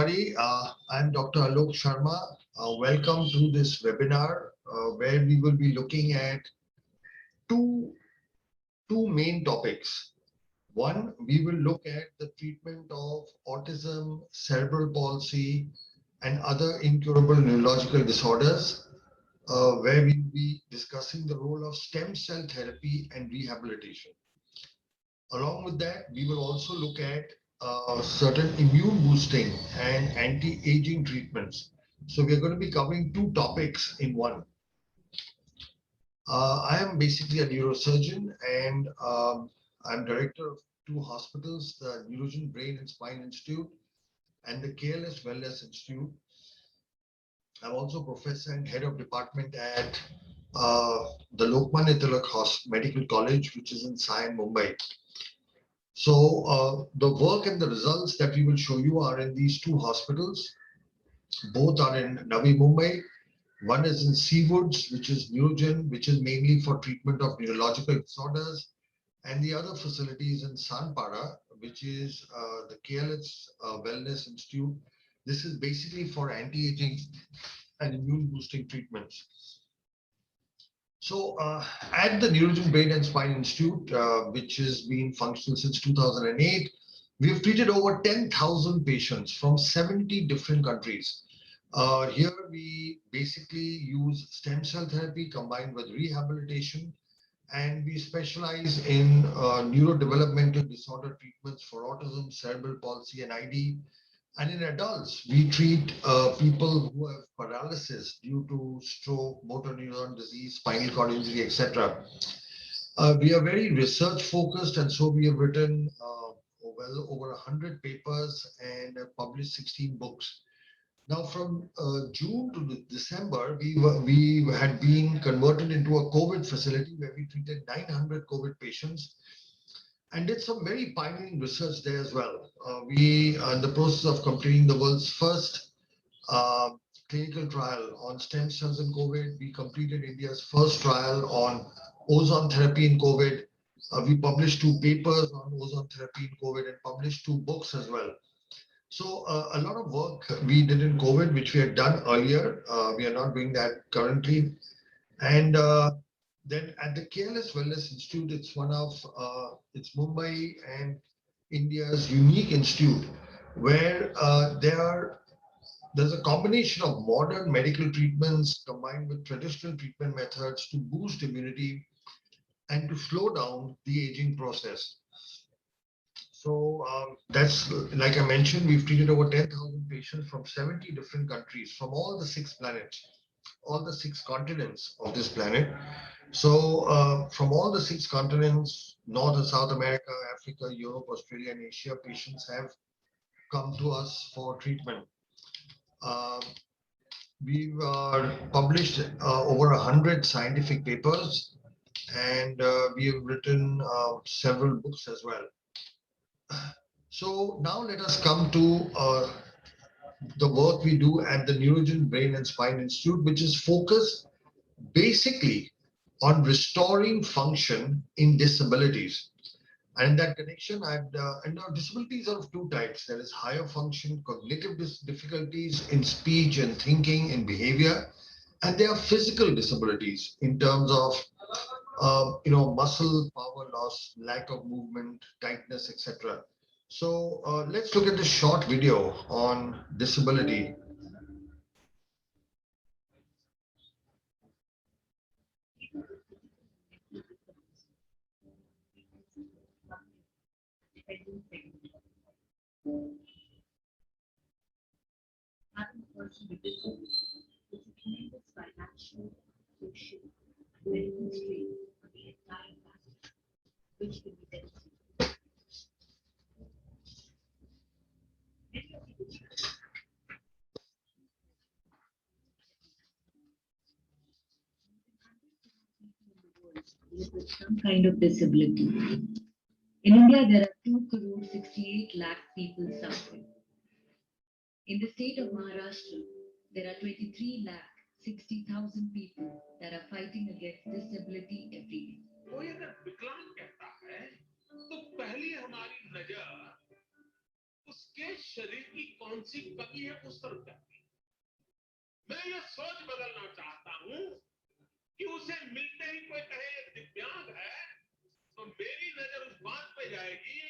everybody. I'm Dr. Alok Sharma. Welcome to this webinar where we will be looking at two, two main topics. One, we will look at the treatment of autism, cerebral palsy, and other incurable neurological disorders, where we will be discussing the role of stem cell therapy and rehabilitation. Along with that, we will also look at certain immune boosting and anti-aging treatments. So we're going to be covering two topics in one. I am basically a neurosurgeon and I'm director of two hospitals, the Neurogen Brain and Spine Institute and the KLS Wellness Institute. I'm also professor and head of department at the Lokmanya Tilak Medical College, which is in Sion, Mumbai. So the work and the results that we will show you are in these two hospitals. Both are in Navi Mumbai. One is in Seawoods, which is Neurogen, which is mainly for treatment of neurological disorders. And the other facility is in Sanpara, which is the KLS Wellness Institute. This is basically for anti-aging and immune boosting treatments. So at the Neurogen Brain and Spine Institute, which has been functional since 2008, we have treated over 10,000 patients from 70 different countries. Here we basically use stem cell therapy combined with rehabilitation, and we specialize in neurodevelopmental disorder treatments for autism, cerebral palsy, and ID. And in adults, we treat people who have paralysis due to stroke, motor neuron disease, spinal cord injury, etc. We are very research focused, and so we have written well over 100 papers and published 16 books. Now, from June to December, we had been converted into a COVID facility where we treated 900 COVID patients and did some very pioneering research there as well. We are in the process of completing the world's first clinical trial on stem cells in COVID. We completed India's first trial on ozone therapy in COVID. We published two papers on ozone therapy in COVID and published two books as well. So a lot of work we did in COVID, which we had done earlier. We are not doing that currently. And then at the KLS Wellness Institute, it's Mumbai and India's unique institute where there's a combination of modern medical treatments combined with traditional treatment methods to boost immunity and to slow down the aging process. So that's, like I mentioned, we've treated over 10,000 patients from 70 different countries from all the 6 planets, all the 6 continents of this planet. So from all the 6 continents, North and South America, Africa, Europe, Australia, and Asia, patients have come to us for treatment. We've published over 100 scientific papers, and we have written several books as well. So now let us come to the work we do at the Neurogen Brain and Spine Institute, which is focused basically on restoring function in disabilities. And in that connection, disabilities are of two types. There is higher function cognitive difficulties in speech and thinking and behavior, and there are physical disabilities in terms of muscle power loss, lack of movement, tightness, etc. So let's look at this short video on disability. Having person with disability is a tremendous financial, social, medical strain on the entire family, which can be devastating. Many of the live with some kind of disability. In India, there are 2,68 lakh people suffering. In the state of Maharashtra, there are 23 lakh 60,000 people that are fighting against disability every day. कोई अगर विकलांग कहता है तो पहली हमारी नजर उसके शरीर की कौन सी कमी है उस तरफ जाती है। मैं ये सोच बदलना चाहता हूं कि उसे मिलते ही कोई कहे ये दिव्यांग है, तो मेरी नजर उस बात पे जाएगी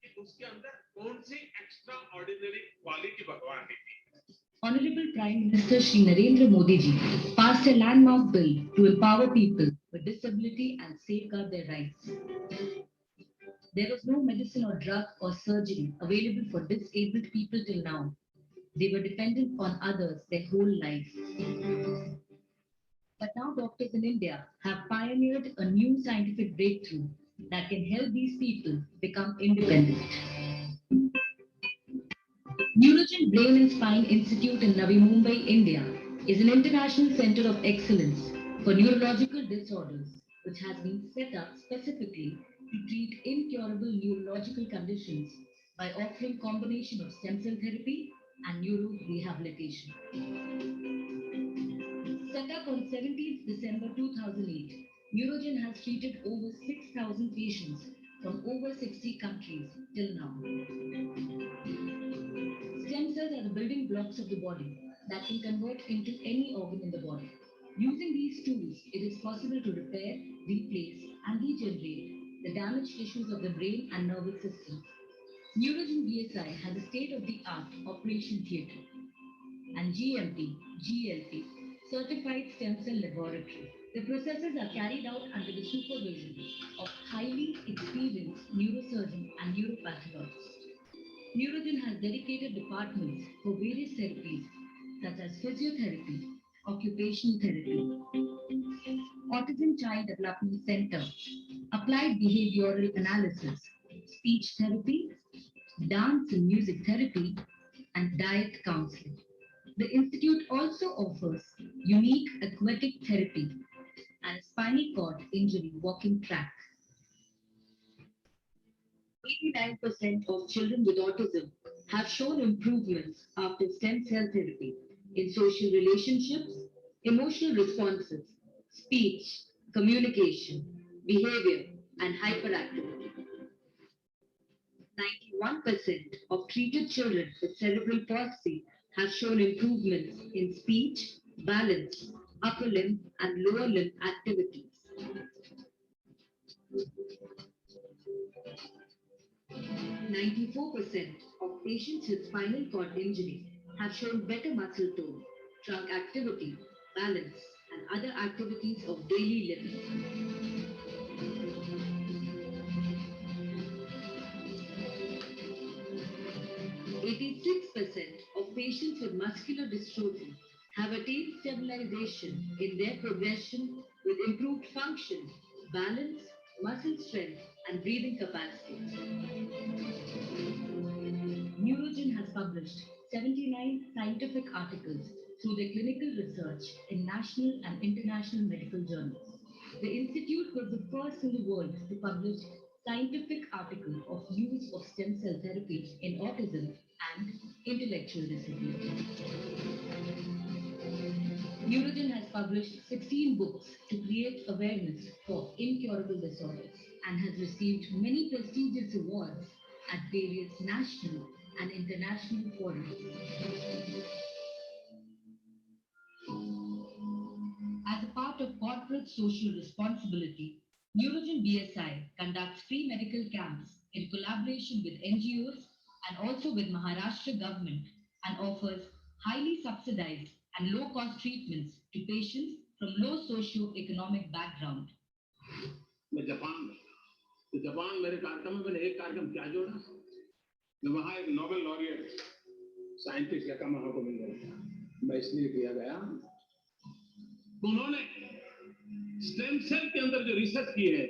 कि उसके अंदर कौन सी एक्स्ट्रा ऑर्डिनरी क्वालिटी भगवान ने दी। Honorable Prime Minister Shri Narendra Modi ji passed a landmark bill to empower people with disability and safeguard their rights. There was no medicine or drug or surgery available for disabled people till now. They were dependent on others their whole life. But now doctors in India have pioneered a new scientific breakthrough that can help these people become independent. Neurogen Brain and Spine Institute in Navi Mumbai, India is an international center of excellence for neurological disorders which has been set up specifically to treat incurable neurological conditions by offering combination of stem cell therapy and neuro rehabilitation. Set up on 17th December 2008, Neurogen has treated over 6,000 patients from over 60 countries till now. Stem cells are the building blocks of the body that can convert into any organ in the body. Using these tools, it is possible to repair, replace, and regenerate the damaged tissues of the brain and nervous system. Neurogen BSI has a state-of-the-art operation theatre and GMP, GLP, certified stem cell laboratory. The processes are carried out under the supervision of highly experienced neurosurgeon and neuropathologists. Neurogen has dedicated departments for various therapies such as physiotherapy, occupational therapy, Autism Child Development Center, applied behavioral analysis, speech therapy, dance and music therapy, and diet counseling. The institute also offers unique aquatic therapy and spinal cord injury walking track. 89% of children with autism have shown improvements after stem cell therapy in social relationships, emotional responses, speech, communication, behavior, and hyperactivity. 91% of treated children with cerebral palsy have shown improvements in speech, balance, upper limb, and lower limb activities. 94% of patients with spinal cord injury have shown better muscle tone, trunk activity, balance, and other activities of daily living. 86% of patients with muscular dystrophy have attained stabilization in their progression with improved function, balance, muscle strength, and breathing capacity. Neurogen has published 79 scientific articles through their clinical research in national and international medical journals. The institute was the first in the world to publish scientific article of use of stem cell therapy in autism and intellectual disability. Neurogen has published 16 books to create awareness for incurable disorders and has received many prestigious awards at various national and international forums. As a part of corporate social responsibility, Neurogen BSI conducts free medical camps in collaboration with NGOs and also with Maharashtra government and offers highly subsidized and low-cost treatments to patients from low socio-economic background. मैं Japan में तो Japan मेरे कार्यक्रम में मैंने एक कार्यक्रम क्या जोड़ा, मैं वहां एक नोबेल लॉरिएट साइंटिस्ट का वहां को मिल गया, मैं इसलिए किया गया उन्होंने स्टेम सेल के अंदर जो रिसर्च की है,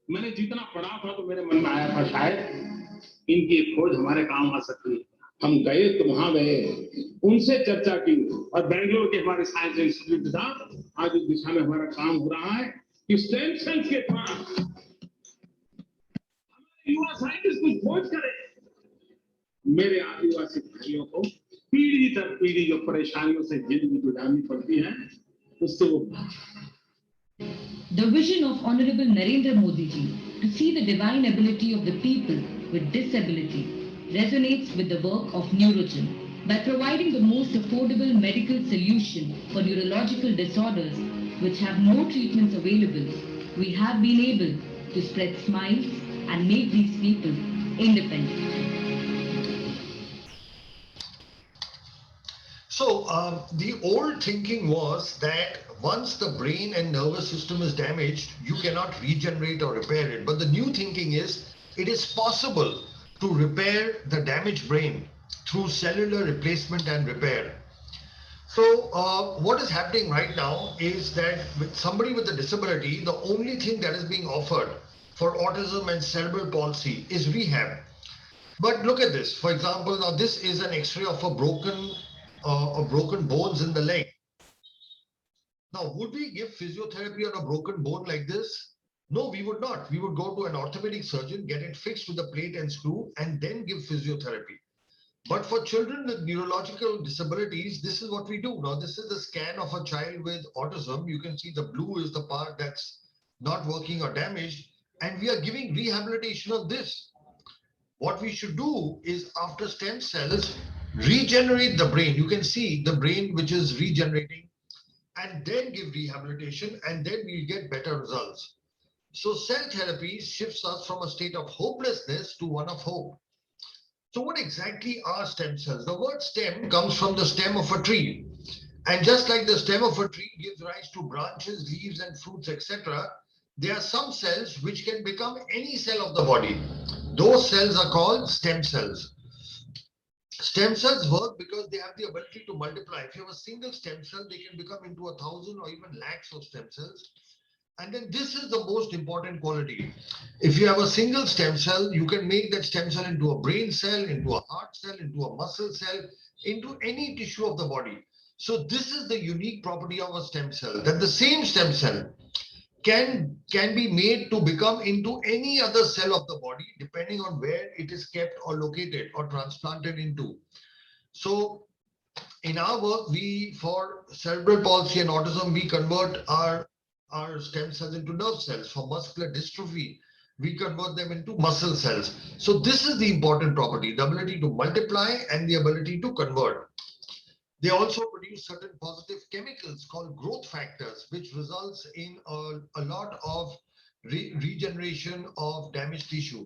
मैंने जितना पढ़ा था तो मेरे मन में आया था शायद इनकी खोज हमारे काम आ सकती है। हम गए तो वहां गए, उनसे चर्चा की और बेंगलोर के हमारे साइंस इंस्टीट्यूट था, आज इस दिशा में हमारा काम हो रहा है कि स्टेम सेल्स के द्वारा हमारे युवा साइंटिस्ट कुछ खोज करें। मेरे आदिवासी भाइयों को पीढ़ी दर पीढ़ी जो परेशानियों से जिंदगी गुजारनी पड़ती है उससे वो The vision of Honorable Narendra Modi ji to see the divine ability of the people with disability resonates with the work of Neurogen by providing the most affordable medical solution for neurological disorders which have no treatments available. We have been able to spread smiles and make these people independent. So the old thinking was that once the brain and nervous system is damaged, you cannot regenerate or repair it. But the new thinking is it is possible to repair the damaged brain through cellular replacement and repair. So what is happening right now is that with somebody with a disability, the only thing that is being offered for autism and cerebral palsy is rehab. But look at this. For example, now this is an X-ray of a broken bones in the leg. Now, would we give physiotherapy on a broken bone like this? No, we would not. We would go to an orthopedic surgeon, get it fixed with a plate and screw, and then give physiotherapy. But for children with neurological disabilities, this is what we do. Now, this is a scan of a child with autism. You can see the blue is the part that's not working or damaged, and we are giving rehabilitation of this. What we should do is after stem cells, regenerate the brain. You can see the brain which is regenerating and then give rehabilitation and then we get better results. So cell therapy shifts us from a state of hopelessness to one of hope. So what exactly are stem cells? The word stem comes from the stem of a tree. And just like the stem of a tree gives rise to branches, leaves and fruits, etc., there are some cells which can become any cell of the body. Those cells are called stem cells. Stem cells work because they have the ability to multiply. If you have a single stem cell, they can become into 1,000 or even lakhs of stem cells. And then this is the most important quality. If you have a single stem cell, you can make that stem cell into a brain cell, into a heart cell, into a muscle cell, into any tissue of the body. So this is the unique property of a stem cell, that the same stem cell can be made to become into any other cell of the body depending on where it is kept or located or transplanted into. So in our work, we for cerebral palsy and autism, we convert our stem cells into nerve cells. For muscular dystrophy, we convert them into muscle cells. So this is the important property, the ability to multiply and the ability to convert. They also produce certain positive chemicals called growth factors, which results in a lot of regeneration of damaged tissue.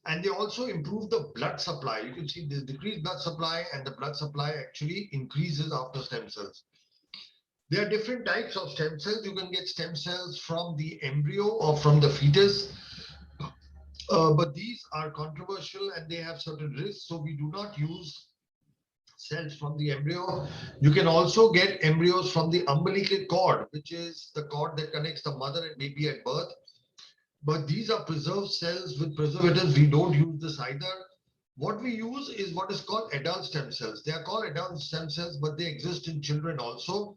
And they also improve the blood supply. You can see the decreased blood supply and the blood supply actually increases after stem cells. There are different types of stem cells. You can get stem cells from the embryo or from the fetus. But these are controversial and they have certain risks. So we do not use cells from the embryo. You can also get embryos from the umbilical cord, which is the cord that connects the mother and baby at birth. But these are preserved cells with preservatives. We don't use this either. What we use is what is called adult stem cells. They are called adult stem cells, but they exist in children also.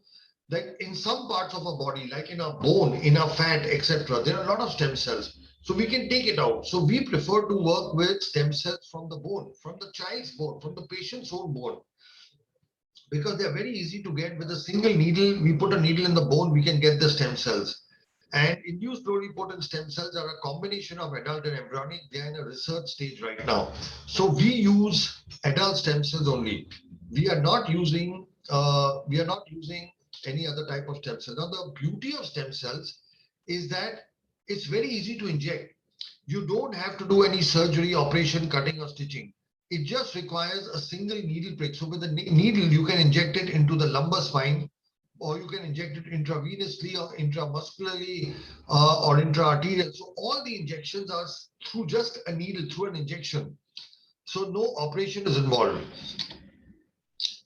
Like in some parts of our body, like in our bone, in our fat, etc., there are a lot of stem cells. So we can take it out. So we prefer to work with stem cells from the bone, from the child's bone, from the patient's own bone, because they are very easy to get. With a single needle, we put a needle in the bone, we can get the stem cells. And induced pluripotent stem cells are a combination of adult and embryonic. They are in a research stage right now. So we use adult stem cells only. We are not using any other type of stem cell. Now the beauty of stem cells is that it's very easy to inject. You don't have to do any surgery, operation, cutting or stitching. It just requires a single needle prick. So with the needle, you can inject it into the lumbar spine, or you can inject it intravenously or intramuscularly or intraarterial. So all the injections are through just a needle, through an injection. So no operation is involved.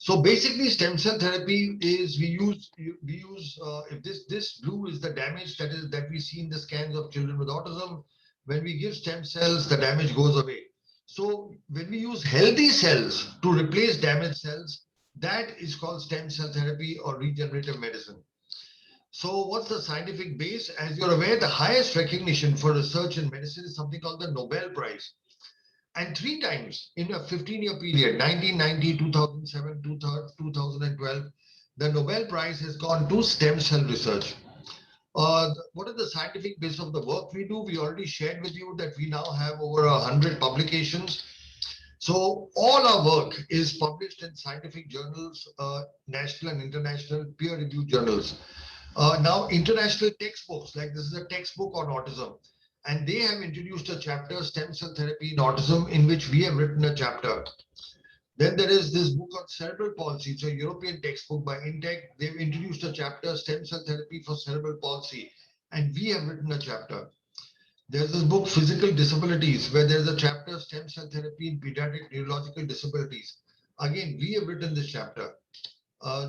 So basically, stem cell therapy is we use if this blue is the damage that we see in the scans of children with autism. When we give stem cells, the damage goes away. So when we use healthy cells to replace damaged cells, that is called stem cell therapy or regenerative medicine. So what's the scientific base? As you're aware, the highest recognition for research in medicine is something called the Nobel Prize. And 3 times in a 15-year period, 1990, 2007, 2012, the Nobel Prize has gone to stem cell research. What is the scientific base of the work we do? We already shared with you that we now have over 100 publications. So all our work is published in scientific journals, national and international peer-reviewed journals. Now, international textbooks, like this is a textbook on autism, and they have introduced a chapter, Stem Cell Therapy in Autism, in which we have written a chapter. Then there is this book on cerebral palsy. It's a European textbook by Intec. They've introduced a chapter, Stem Cell Therapy for Cerebral Palsy, and we have written a chapter. There's this book, Physical Disabilities, where there's a chapter, Stem Cell Therapy in Pediatric Neurological Disabilities. Again, we have written this chapter.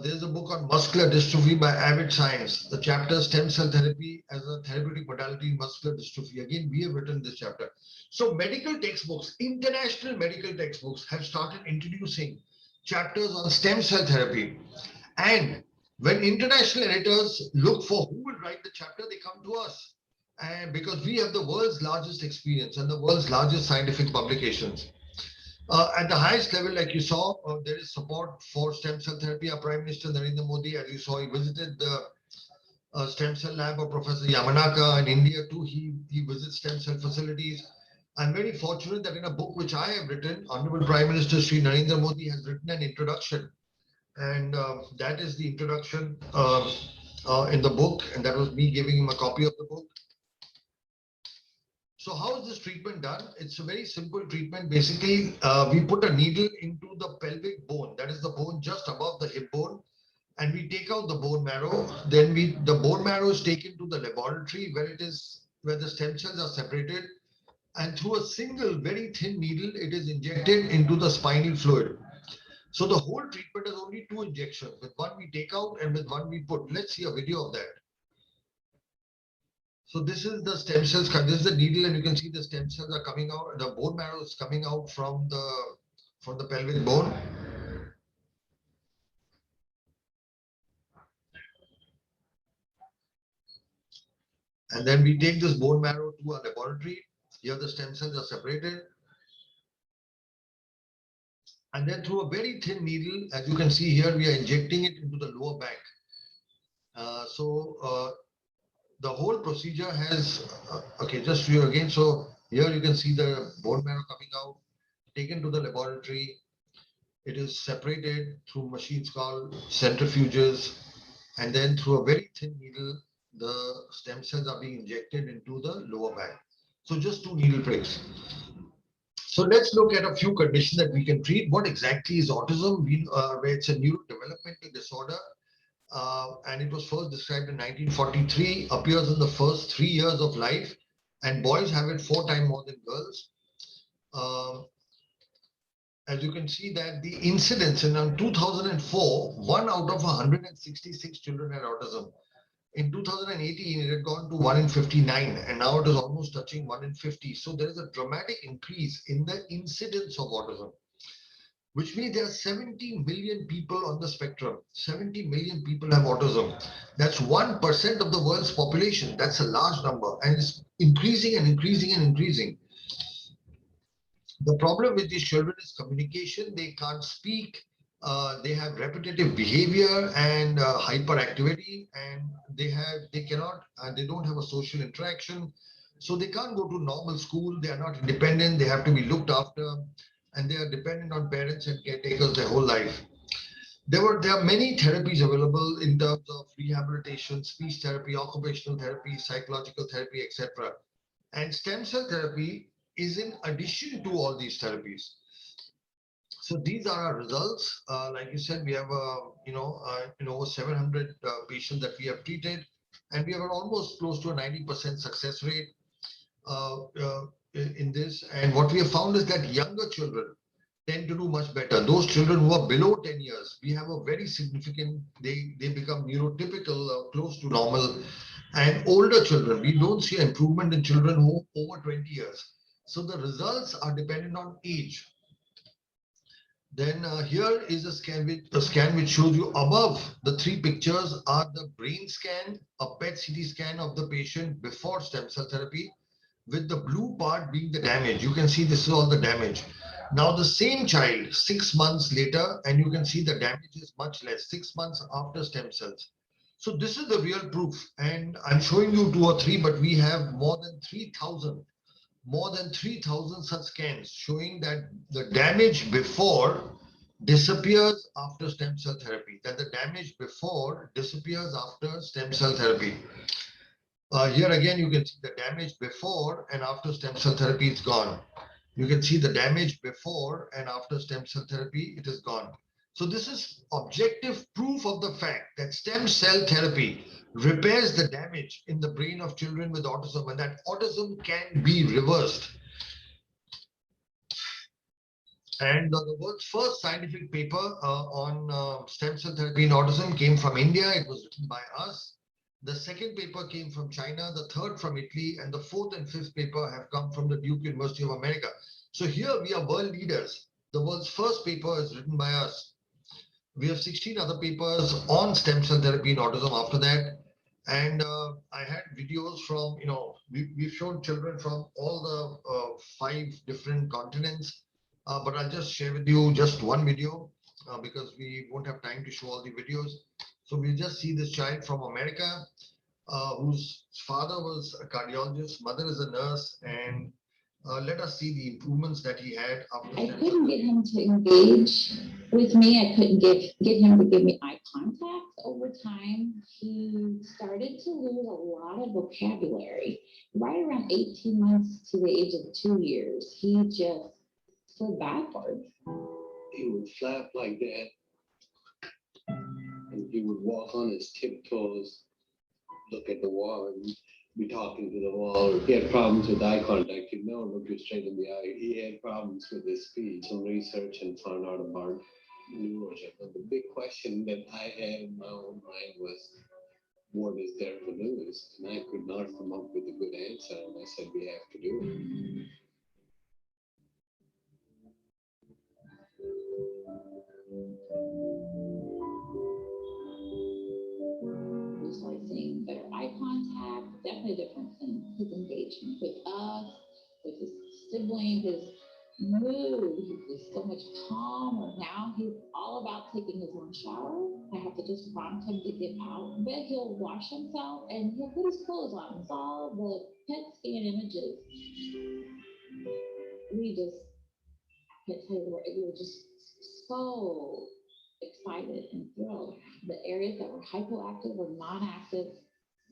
There's a book on muscular dystrophy by Avid Science, the chapter Stem Cell Therapy as a Therapeutic Modality in Muscular Dystrophy. Again, we have written this chapter. So medical textbooks, international medical textbooks have started introducing chapters on stem cell therapy. And when international editors look for who will write the chapter, they come to us. And because we have the world's largest experience and the world's largest scientific publications. At the highest level, like you saw, there is support for stem cell therapy. Our Prime Minister Narendra Modi, as you saw, he visited the stem cell lab of Professor Yamanaka in India too. He visits stem cell facilities. I'm very fortunate that in a book which I have written, Honorable Prime Minister Sri Narendra Modi has written an introduction, and that is the introduction in the book, and that was me giving him a copy of the book. So how is this treatment done? It's a very simple treatment. Basically, we put a needle into the pelvic bone, that is the bone just above the hip bone, and we take out the bone marrow. Then the bone marrow is taken to the laboratory where the stem cells are separated, and through a single very thin needle, it is injected into the spinal fluid. So the whole treatment is only 2 injections. With one we take out and with one we put. Let's see a video of that. So this is the stem cells. This is the needle, and you can see the stem cells are coming out. The bone marrow is coming out from the pelvic bone. And then we take this bone marrow to our laboratory. Here the stem cells are separated. And then through a very thin needle, as you can see here, we are injecting it into the lower back. The whole procedure has, okay, just here again. So here you can see the bone marrow coming out, taken to the laboratory. It is separated through machines called centrifuges, and then through a very thin needle, the stem cells are being injected into the lower back. So just 2 needle pricks. So let's look at a few conditions that we can treat. What exactly is autism? It's a neurodevelopmental disorder. And it was first described in 1943, appears in the first 3 years of life, and boys have it 4 times more than girls. As you can see that the incidence in 2004, 1 out of 166 children had autism. In 2018, it had gone to 1 in 59, and now it is almost touching 1 in 50. So there is a dramatic increase in the incidence of autism, which means there are 70 million people on the spectrum. 70 million people have autism. That's 1% of the world's population. That's a large number, and it's increasing and increasing and increasing. The problem with these children is communication. They can't speak. They have repetitive behavior and hyperactivity, and they don't have a social interaction. So they can't go to normal school. They are not independent. They have to be looked after, and they are dependent on parents and caretakers their whole life. There are many therapies available in terms of rehabilitation, speech therapy, occupational therapy, psychological therapy, etc. And stem cell therapy is in addition to all these therapies. So these are our results. Like you said, we have over 700 patients that we have treated, and we have almost close to a 90% success rate in this. And what we have found is that younger children tend to do much better. Those children who are below 10 years, we have a very significant, they become neurotypical, close to normal. And older children, we don't see improvement in children who are over 20 years. So the results are dependent on age. Then here is a scan which shows you above the 3 pictures are the brain scan, a PET CT scan of the patient before stem cell therapy, with the blue part being the damage. You can see this is all the damage. Now the same child 6 months later, and you can see the damage is much less, 6 months after stem cells. So this is the real proof, and I'm showing you 2 or 3, but we have more than 3,000 such scans showing that the damage before disappears after stem cell therapy. That the damage before disappears after stem cell therapy. Here again, you can see the damage before and after stem cell therapy is gone. You can see the damage before and after stem cell therapy, it is gone. So this is objective proof of the fact that stem cell therapy repairs the damage in the brain of children with autism, and that autism can be reversed. And the world's first scientific paper on stem cell therapy in autism came from India. It was written by us. The second paper came from China, the third from Italy, and the fourth and fifth paper have come from the Duke University of America. So here we are world leaders. The world's first paper is written by us. We have 16 other papers on stem cell therapy in autism after that. And I had videos from, we've shown children from all the 5 different continents. But I'll just share with you just one video because we won't have time to show all the videos. So we'll just see this child from America whose father was a cardiologist, mother is a nurse, and let us see the improvements that he had after. I couldn't get him to engage with me. I couldn't get him to give me eye contact. Over time, he started to lose a lot of vocabulary. Right around 18 months to the age of 2 years, he just slid backwards. He would flap like that, and he would walk on his tiptoes, look at the wall, and be talking to the wall. He had problems with eye contact. He'd never look you straight in the eye. He had problems with his speech. Some research and found out about neurogen. But the big question that I had in my own mind was, what is there to lose? And I could not come up with a good answer. And I said, we have to do it. We started seeing better eye contact, definitely a difference in his engagement with us, with his sibling, his mood. He was so much calmer. Now he's all about taking his own shower. I have to just prompt him to get out, but he'll wash himself and he'll put his clothes on. It's all the PET scan images. We just, I can't tell you, we were just so excited and thrilled. The areas that were hypoactive or non-active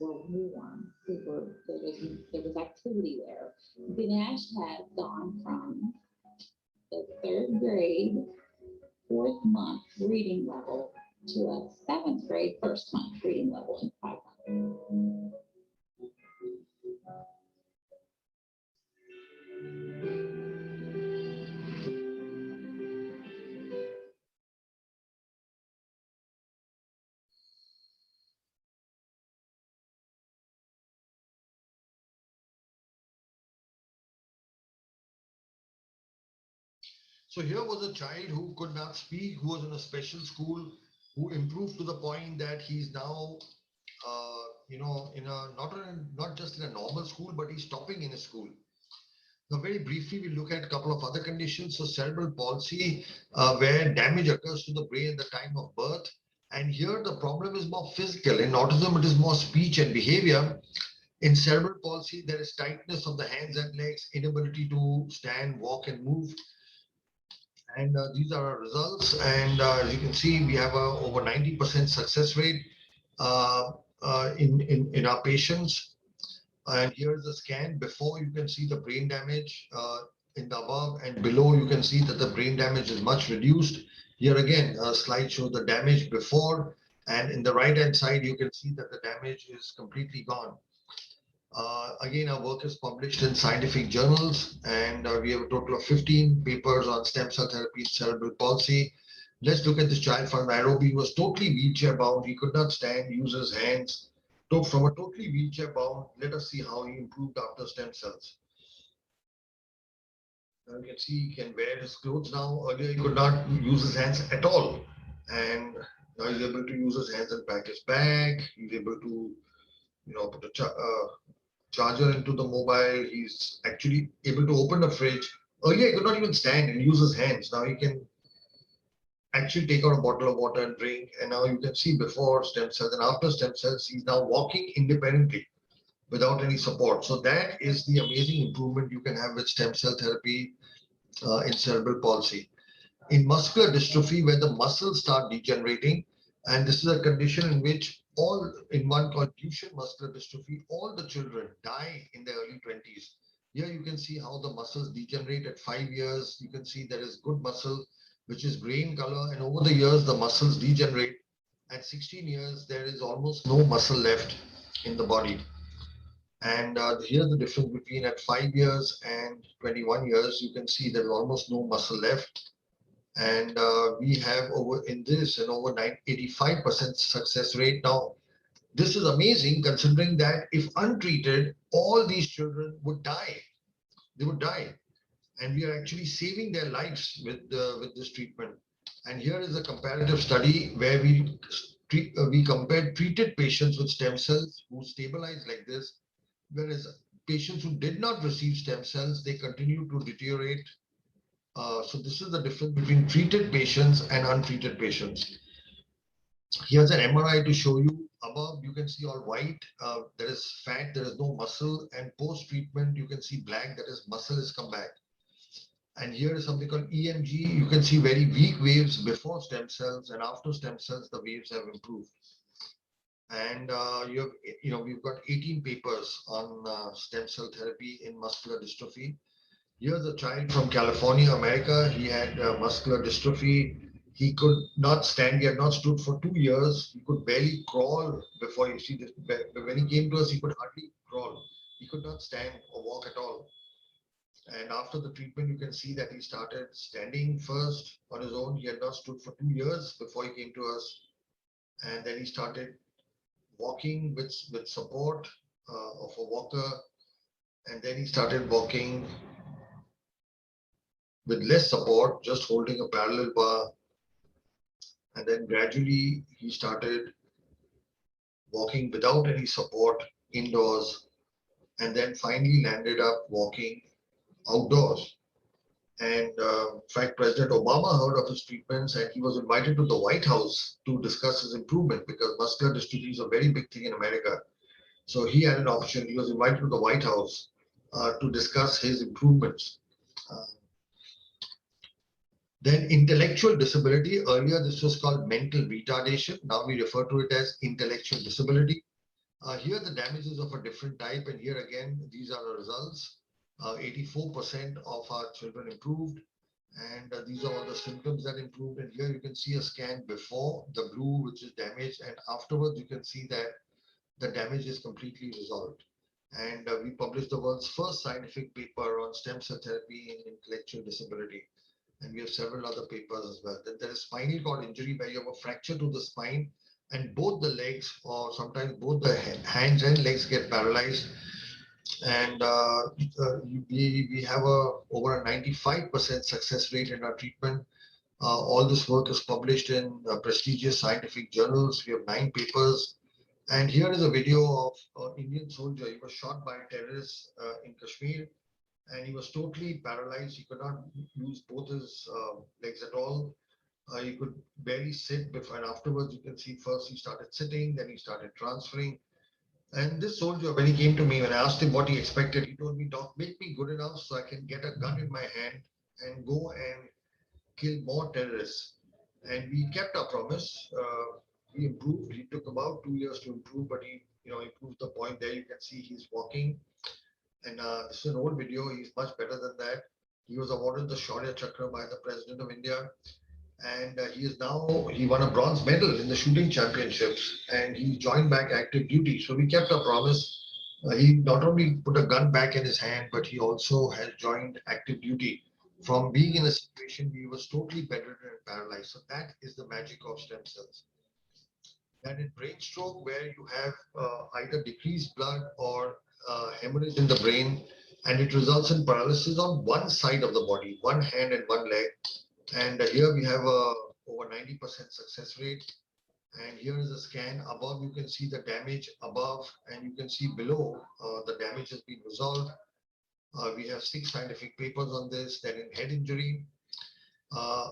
were warm. There was activity there. Ganesh had gone from the 3rd grade, 4th month reading level to a 7th grade, 1st month reading level in 5 months. So here was a child who could not speak, who was in a special school, who improved to the point that he's now, in not just in a normal school, but he's topping in a school. Now, very briefly, we look at a couple of other conditions. So cerebral palsy, where damage occurs to the brain at the time of birth. And here the problem is more physical. In autism, it is more speech and behavior. In cerebral palsy, there is tightness of the hands and legs, inability to stand, walk, and move. And these are our results. And as you can see, we have a over 90% success rate in our patients. And here's the scan. Before, you can see the brain damage in the above, and below you can see that the brain damage is much reduced. Here again, a slide shows the damage before, and in the right hand side, you can see that the damage is completely gone. Again, our work is published in scientific journals, and we have a total of 15 papers on stem cell therapy, cerebral palsy. Let's look at this child from Nairobi. He was totally wheelchair bound. He could not stand, use his hands. From a totally wheelchair bound, let us see how he improved after stem cells. Now you can see he can wear his clothes now. Earlier, he could not use his hands at all. And now he's able to use his hands and pack his bag. He's able to, put a charger into the mobile. He's actually able to open the fridge. Earlier, he could not even stand and use his hands. Now he can actually take out a bottle of water and drink. And now you can see before stem cells and after stem cells, he's now walking independently without any support. So that is the amazing improvement you can have with stem cell therapy in cerebral palsy. In muscular dystrophy, where the muscles start degenerating, and this is a condition in which all in one called Duchenne muscular dystrophy, all the children die in their early 20s. Here you can see how the muscles degenerate at 5 years. You can see there is good muscle, which is gray in color, and over the years, the muscles degenerate. At 16 years, there is almost no muscle left in the body. And here's the difference between at 5 years and 21 years. You can see there's almost no muscle left. And we have over in this an over 85% success rate. Now, this is amazing considering that if untreated, all these children would die. They would die. And we are actually saving their lives with this treatment. And here is a comparative study where we compared treated patients with stem cells who stabilized like this, whereas patients who did not receive stem cells, they continue to deteriorate. So this is the difference between treated patients and untreated patients. Here's an MRI to show you. Above, you can see all white. There is fat, there is no muscle. And post-treatment, you can see black, that is muscle has come back. And here is something called EMG. You can see very weak waves before stem cells, and after stem cells, the waves have improved. And we've got 18 papers on stem cell therapy in muscular dystrophy. Here's a child from California, America. He had muscular dystrophy. He could not stand. He had not stood for 2 years. He could barely crawl before you see this. When he came to us, he could hardly crawl. He could not stand or walk at all. And after the treatment, you can see that he started standing first on his own. He had not stood for 2 years before he came to us. And then he started walking with support of a walker. And then he started walking with less support, just holding a parallel bar. And then gradually he started walking without any support indoors, and then finally landed up walking outdoors. And in fact, President Obama heard of his treatments and he was invited to the White House to discuss his improvement because muscular dystrophy is a very big thing in America. So he had an option. He was invited to the White House to discuss his improvements. Then intellectual disability. Earlier, this was called mental retardation. Now we refer to it as intellectual disability. Here, the damage is of a different type. And here again, these are the results. 84% of our children improved. And these are all the symptoms that improved. And here you can see a scan before the blue, which is damaged. And afterwards, you can see that the damage is completely resolved. And we published the world's first scientific paper on stem cell therapy in intellectual disability. And we have several other papers as well. Then there is spinal cord injury where you have a fracture to the spine and both the legs or sometimes both the hands and legs get paralyzed. And we have over a 95% success rate in our treatment. All this work is published in prestigious scientific journals. We have 9 papers. And here is a video of an Indian soldier. He was shot by terrorists in Kashmir. And he was totally paralyzed. He could not use both his legs at all. He could barely sit before, and afterwards you can see first he started sitting, then he started transferring. And this soldier, when he came to me, when I asked him what he expected, he told me, "Doc, make me good enough so I can get a gun in my hand and go and kill more terrorists." And we kept our promise. He improved. He took about 2 years to improve, but he improved the point. There you can see he's walking. And this is an old video. He's much better than that. He was awarded the Shaurya Chakra by the President of India. And he won a bronze medal in the shooting championships and he joined back active duty. So we kept our promise. He not only put a gun back in his hand, but he also has joined active duty. From being in a situation he was totally bedridden and paralyzed. So that is the magic of stem cells. And in brain stroke, where you have either decreased blood or hemorrhage in the brain, and it results in paralysis on one side of the body, one hand and one leg. And here we have a over 90% success rate. And here is a scan. Above, you can see the damage above, and you can see below the damage has been resolved. We have 6 scientific papers on this. Then in head injury,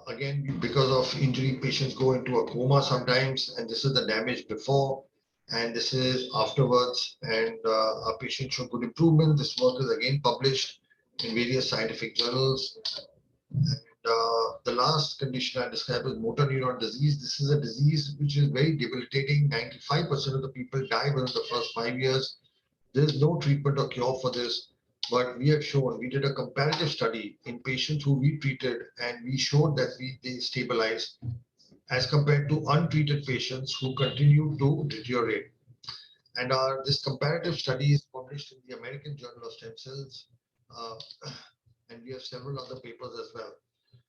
Again, because of injury, patients go into a coma sometimes, and this is the damage before, and this is afterwards, and a patient showed good improvement. This work is again published in various scientific journals. The last condition I described is motor neuron disease. This is a disease which is very debilitating. 95% of the people die within the first 5 years. There is no treatment or cure for this, but we have shown, we did a comparative study in patients who we treated, and we showed that they stabilized as compared to untreated patients who continue to deteriorate. And this comparative study is published in the American Journal of Stem Cells, uh, and we have several other papers as well.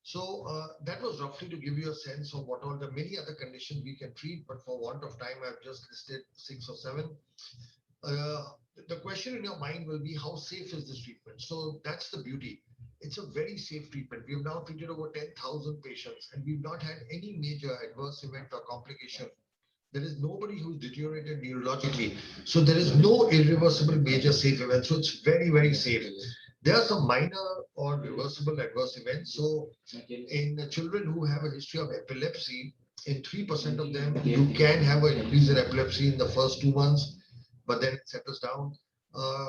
So that was roughly to give you a sense of what all the many other conditions we can treat, but for want of time, I've just listed 6 or 7. uh, the question in your mind will be how safe is this treatment? So that's the beauty. It's a very safe treatment. We've now treated over 10,000 patients and we've not had any major adverse event or complication. There is nobody who's deteriorated neurologically. So there is no irreversible major safe event. So it's very, very safe. There are some minor or reversible adverse events. So in the children who have a history of epilepsy, in 3% of them, you can have an increase in epilepsy in the first 2 months, but then it settles down.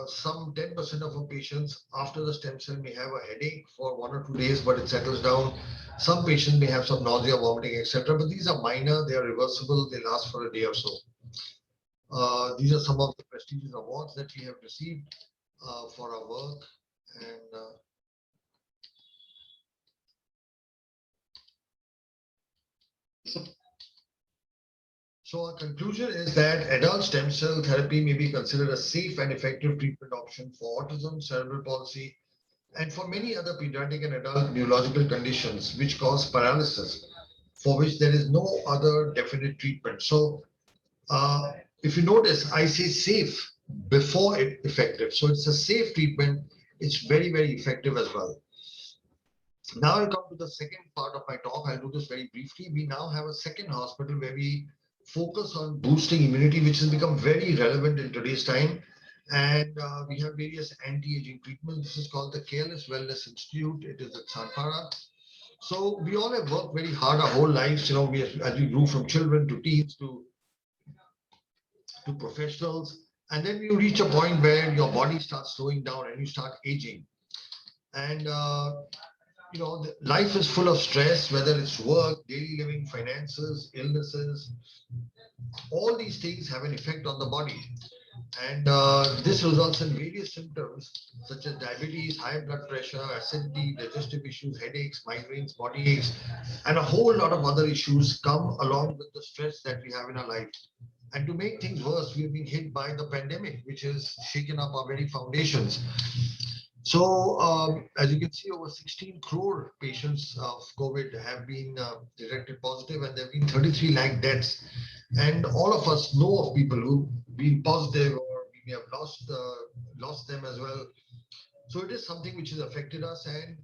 Some 10% of our patients after the stem cell may have a headache for 1 or 2 days, but it settles down. Some patients may have some nausea, vomiting, etc. But these are minor, they are reversible, they last for a day or so. These are some of the prestigious awards that we have received for our work. And so our conclusion is that adult stem cell therapy may be considered a safe and effective treatment option for autism, cerebral palsy, and for many other pediatric and adult neurological conditions which cause paralysis, for which there is no other definite treatment. So if you notice, I say safe before effective. So it's a safe treatment. It's very, very effective as well. Now I'll come to the second part of my talk. I'll do this very briefly. We now have a second hospital where we focus on boosting immunity, which has become very relevant in today's time. And we have various anti-aging treatments. This is called the Careless Wellness Institute. It is at Sanpara. So we all have worked very hard our whole lives. You know, as we grew from children to teens to professionals. And then you reach a point where your body starts slowing down and you start aging. And life is full of stress, whether it's work, daily living, finances, illnesses. All these things have an effect on the body. And this results in various symptoms such as diabetes, high blood pressure, acidity, digestive issues, headaches, migraines, body aches, and a whole lot of other issues come along with the stress that we have in our life. And to make things worse, we've been hit by the pandemic, which has shaken up our very foundations. So, as you can see, over 16 crore patients of COVID have been detected positive, and there have been 33 lakh deaths. And all of us know of people who've been positive, or we may have lost them as well. So it is something which has affected us, and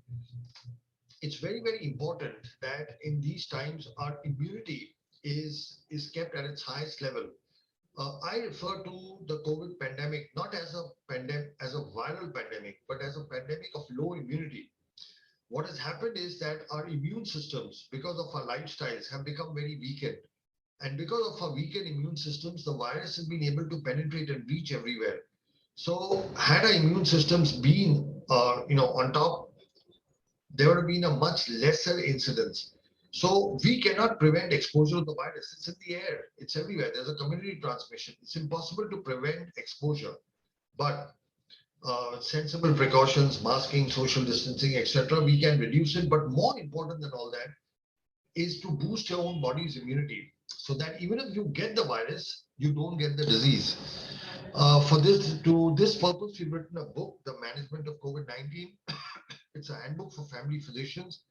it's very, very important that in these times our immunity is kept at its highest level. I refer to the COVID pandemic not as a pandemic, as a viral pandemic, but as a pandemic of low immunity. What has happened is that our immune systems, because of our lifestyles, have become very weakened. And because of our weakened immune systems, the virus has been able to penetrate and reach everywhere. So, had our immune systems been, on top, there would have been a much lesser incidence. So we cannot prevent exposure to the virus. It's in the air. It's everywhere. There's a community transmission. It's impossible to prevent exposure. But sensible precautions, masking, social distancing, etc., we can reduce it. But more important than all that is to boost your own body's immunity so that even if you get the virus, you don't get the disease. For this purpose, we've written a book, The Management of COVID-19. It's a handbook for family physicians,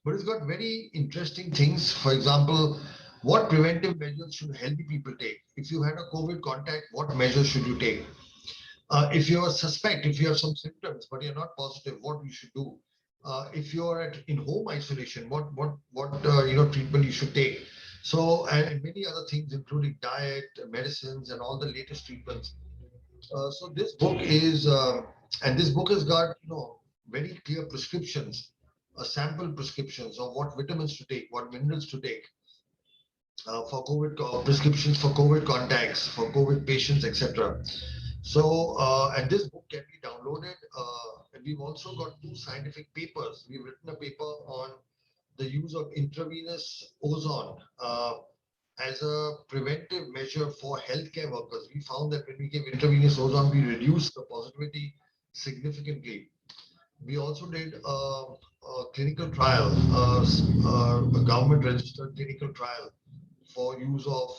but it's got very interesting things. For example, what preventive measures should healthy people take? If you had a COVID contact, what measures should you take? If you're a suspect, if you have some symptoms but you're not positive, what you should do? If you're in home isolation, what treatment you should take? So and many other things, including diet, medicines, and all the latest treatments. So this book is, and this book has got very clear prescriptions sample prescriptions of what vitamins to take, what minerals to take for COVID prescriptions for COVID contacts, for COVID patients, etc. So, and this book can be downloaded. And we've also got 2 scientific papers. We've written a paper on the use of intravenous ozone as a preventive measure for healthcare workers. We found that when we give intravenous ozone, we reduce the positivity significantly. We also did a clinical trial, a government registered clinical trial for use of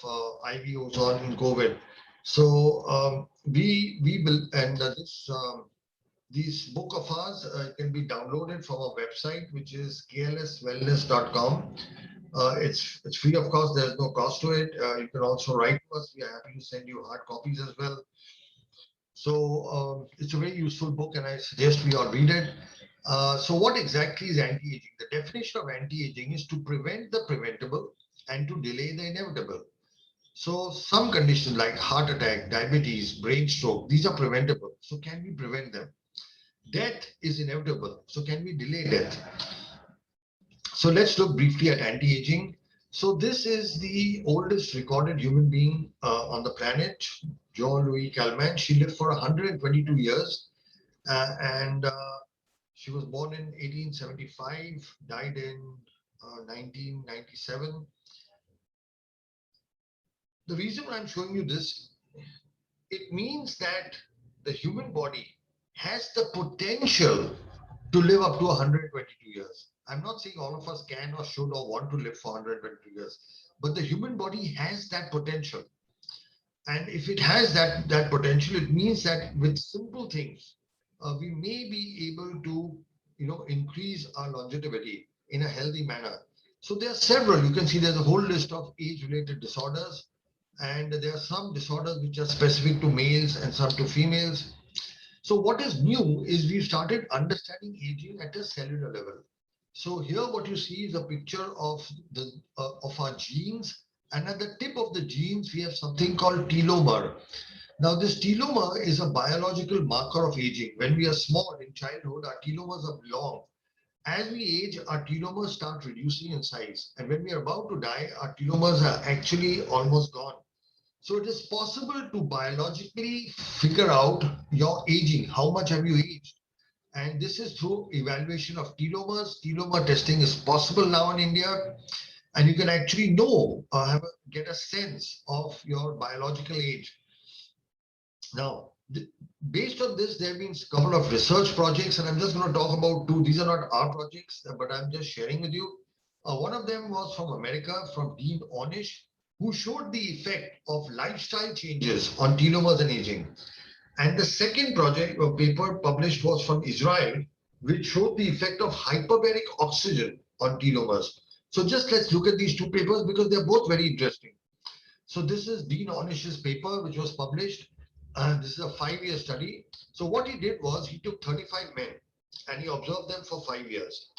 IV ozone in COVID. So we will, and this book of ours can be downloaded from our website, which is klswellness.com. It's free of cost. There's no cost to it. You can also write to us. We are happy to send you hard copies as well. So it's a very useful book, and I suggest we all read it. So what exactly is anti-aging? The definition of anti-aging is to prevent the preventable and to delay the inevitable. So some conditions like heart attack, diabetes, brain stroke, these are preventable. So can we prevent them? Death is inevitable. So can we delay death? So let's look briefly at anti-aging. So this is the oldest recorded human being on the planet, Jean-Louis Calment. She lived for 122 years and she was born in 1875, died in 1997. The reason I'm showing you this, it means that the human body has the potential to live up to 122 years. I'm not saying all of us can or should or want to live for 122 years, but the human body has that potential. And if it has that potential, it means that with simple things, we may be able to, increase our longevity in a healthy manner. So there are several. You can see there's a whole list of age-related disorders, and there are some disorders which are specific to males and some to females. So what is new is we've started understanding aging at a cellular level. So here what you see is a picture of our genes, and at the tip of the genes we have something called telomere. Now this telomere is a biological marker of aging. When we are small in childhood, our telomeres are long. As we age, our telomeres start reducing in size, and when we are about to die, our telomeres are actually almost gone. So it is possible to biologically figure out your aging, how much have you aged? And this is through evaluation of telomeres. Telomere testing is possible now in India, and you can actually know, get a sense of your biological age. Now, based on this, there have been a couple of research projects, and I'm just going to talk about 2. These are not our projects, but I'm just sharing with you. One of them was from America, from Dean Ornish, who showed the effect of lifestyle changes on telomeres and aging. And the second project or paper published was from Israel, which showed the effect of hyperbaric oxygen on telomeres. So just let's look at these 2 papers because they're both very interesting. So this is Dean Ornish's paper, which was published. This is a 5-year study. So what he did was he took 35 men and he observed them for 5 years.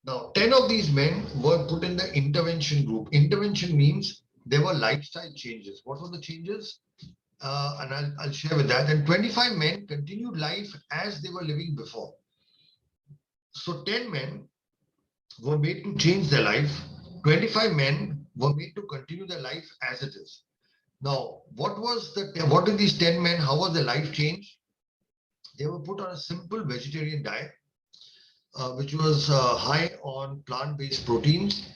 Now, 10 of these men were put in the intervention group. Intervention means there were lifestyle changes. What were the changes? And I'll share with that. And 25 men continued life as they were living before. So 10 men were made to change their life. 25 men were made to continue their life as it is. Now, what did these 10 men, how was their life change? They were put on a simple vegetarian diet, which was high on plant-based proteins.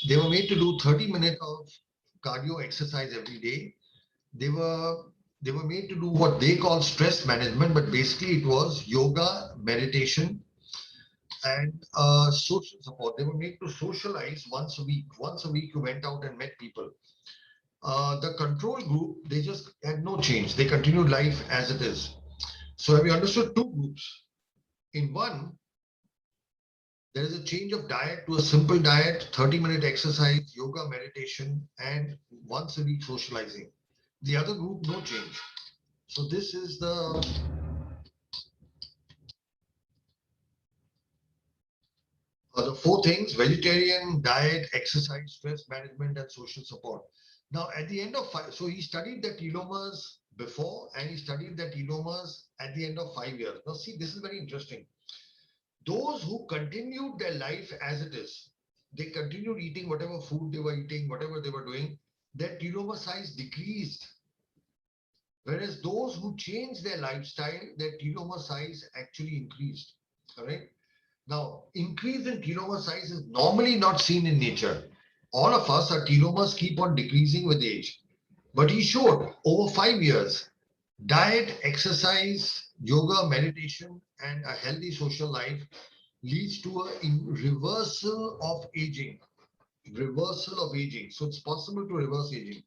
They were made to do 30 minutes of cardio exercise every day. They were made to do what they call stress management, but basically it was yoga, meditation, and social support. They were made to socialize once a week. Once a week, you went out and met people. The control group, they just had no change. They continued life as it is. So have you understood 2 groups? In one, there is a change of diet to a simple diet, 30-minute exercise, yoga, meditation, and once a week socializing. The other group, no change. So this is the the 4 things: vegetarian diet, exercise, stress management, and social support. Now, at the end of 5, so he studied the telomeres before and he studied the telomeres at the end of 5 years. Now, see, this is very interesting. Those who continued their life as it is, they continued eating whatever food they were eating, whatever they were doing, their telomere size decreased. Whereas those who changed their lifestyle, their telomere size actually increased. All right. Now, increase in telomere size is normally not seen in nature. All of us, our telomeres keep on decreasing with age. But he showed over 5 years, diet, exercise, yoga, meditation, and a healthy social life leads to a reversal of aging. Reversal of aging. So it's possible to reverse aging.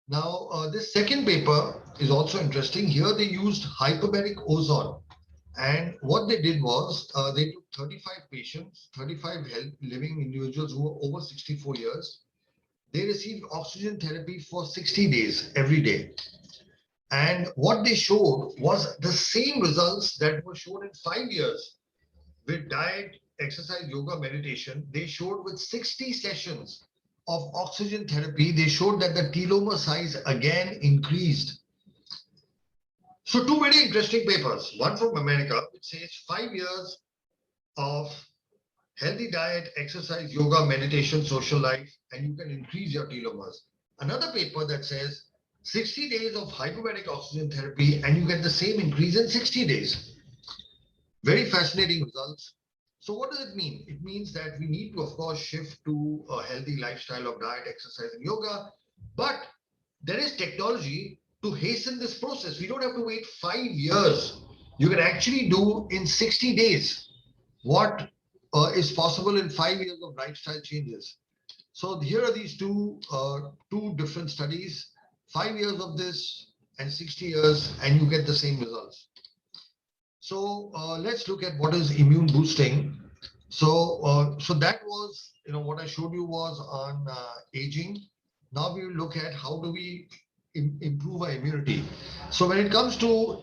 Now, this second paper is also interesting. Here they used hyperbaric ozone. And what they did was they took 35 patients, 35 living individuals who were over 64 years. They received oxygen therapy for 60 days every day. And what they showed was the same results that were shown in 5 years with diet, exercise, yoga, meditation. They showed with 60 sessions of oxygen therapy, they showed that the telomere size again increased. So two very interesting papers, one from America, which says 5 years of healthy diet, exercise, yoga, meditation, social life, and you can increase your telomeres. Another paper that says 60 days of hyperbaric oxygen therapy and you get the same increase in 60 days. Very fascinating results. So what does it mean? It means that we need to, of course, shift to a healthy lifestyle of diet, exercise, and yoga. But there is technology to hasten this process. We don't have to wait 5 years. You can actually do in 60 days what is possible in 5 years of lifestyle changes. So here are these two different studies, 5 years of this and 60 years, and you get the same results. So let's look at what is immune boosting. So that was, what I showed you was on aging. Now we will look at how do we improve our immunity. So when it comes to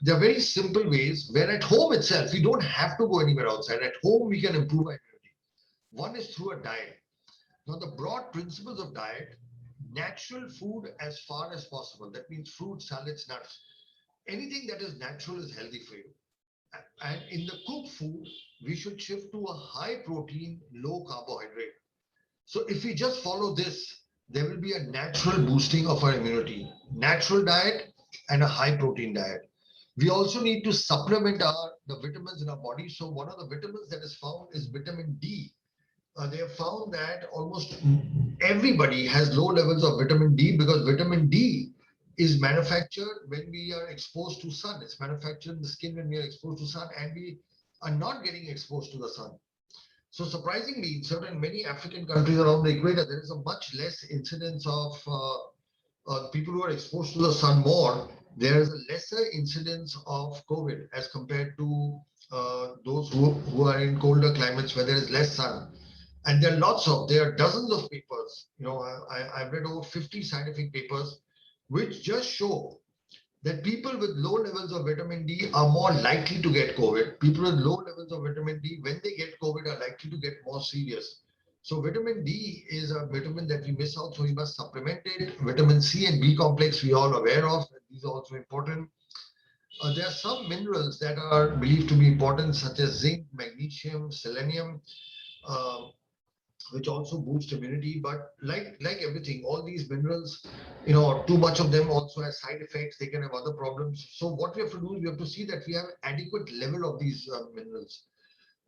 there are very simple ways where at home itself, we don't have to go anywhere outside. At home, we can improve our immunity. One is through a diet. Now, the broad principles of diet, natural food as far as possible. That means fruits, salads, nuts. Anything that is natural is healthy for you. And in the cooked food, we should shift to a high protein, low carbohydrate. So if we just follow this, there will be a natural boosting of our immunity. Natural diet and a high protein diet. We also need to supplement the vitamins in our body. So one of the vitamins that is found is vitamin D. They have found that almost everybody has low levels of vitamin D because vitamin D is manufactured when we are exposed to sun. It's manufactured in the skin when we are exposed to sun, and we are not getting exposed to the sun. So surprisingly, in certain many African countries around the equator, there is a much less incidence of people who are exposed to the sun more. There is a lesser incidence of COVID as compared to those who are in colder climates where there is less sun. And there are dozens of papers. I've read over 50 scientific papers which just show that people with low levels of vitamin D are more likely to get COVID. People with low levels of vitamin D, when they get COVID, are likely to get more serious. So vitamin D is a vitamin that we miss out, so we must supplement it. Vitamin C and B complex we all aware of. These are also important. There are some minerals that are believed to be important, such as zinc, magnesium, selenium, uh, which also boost immunity. But like everything, all these minerals, too much of them also has side effects. They can have other problems. So what we have to do is we have to see that we have adequate level of these minerals.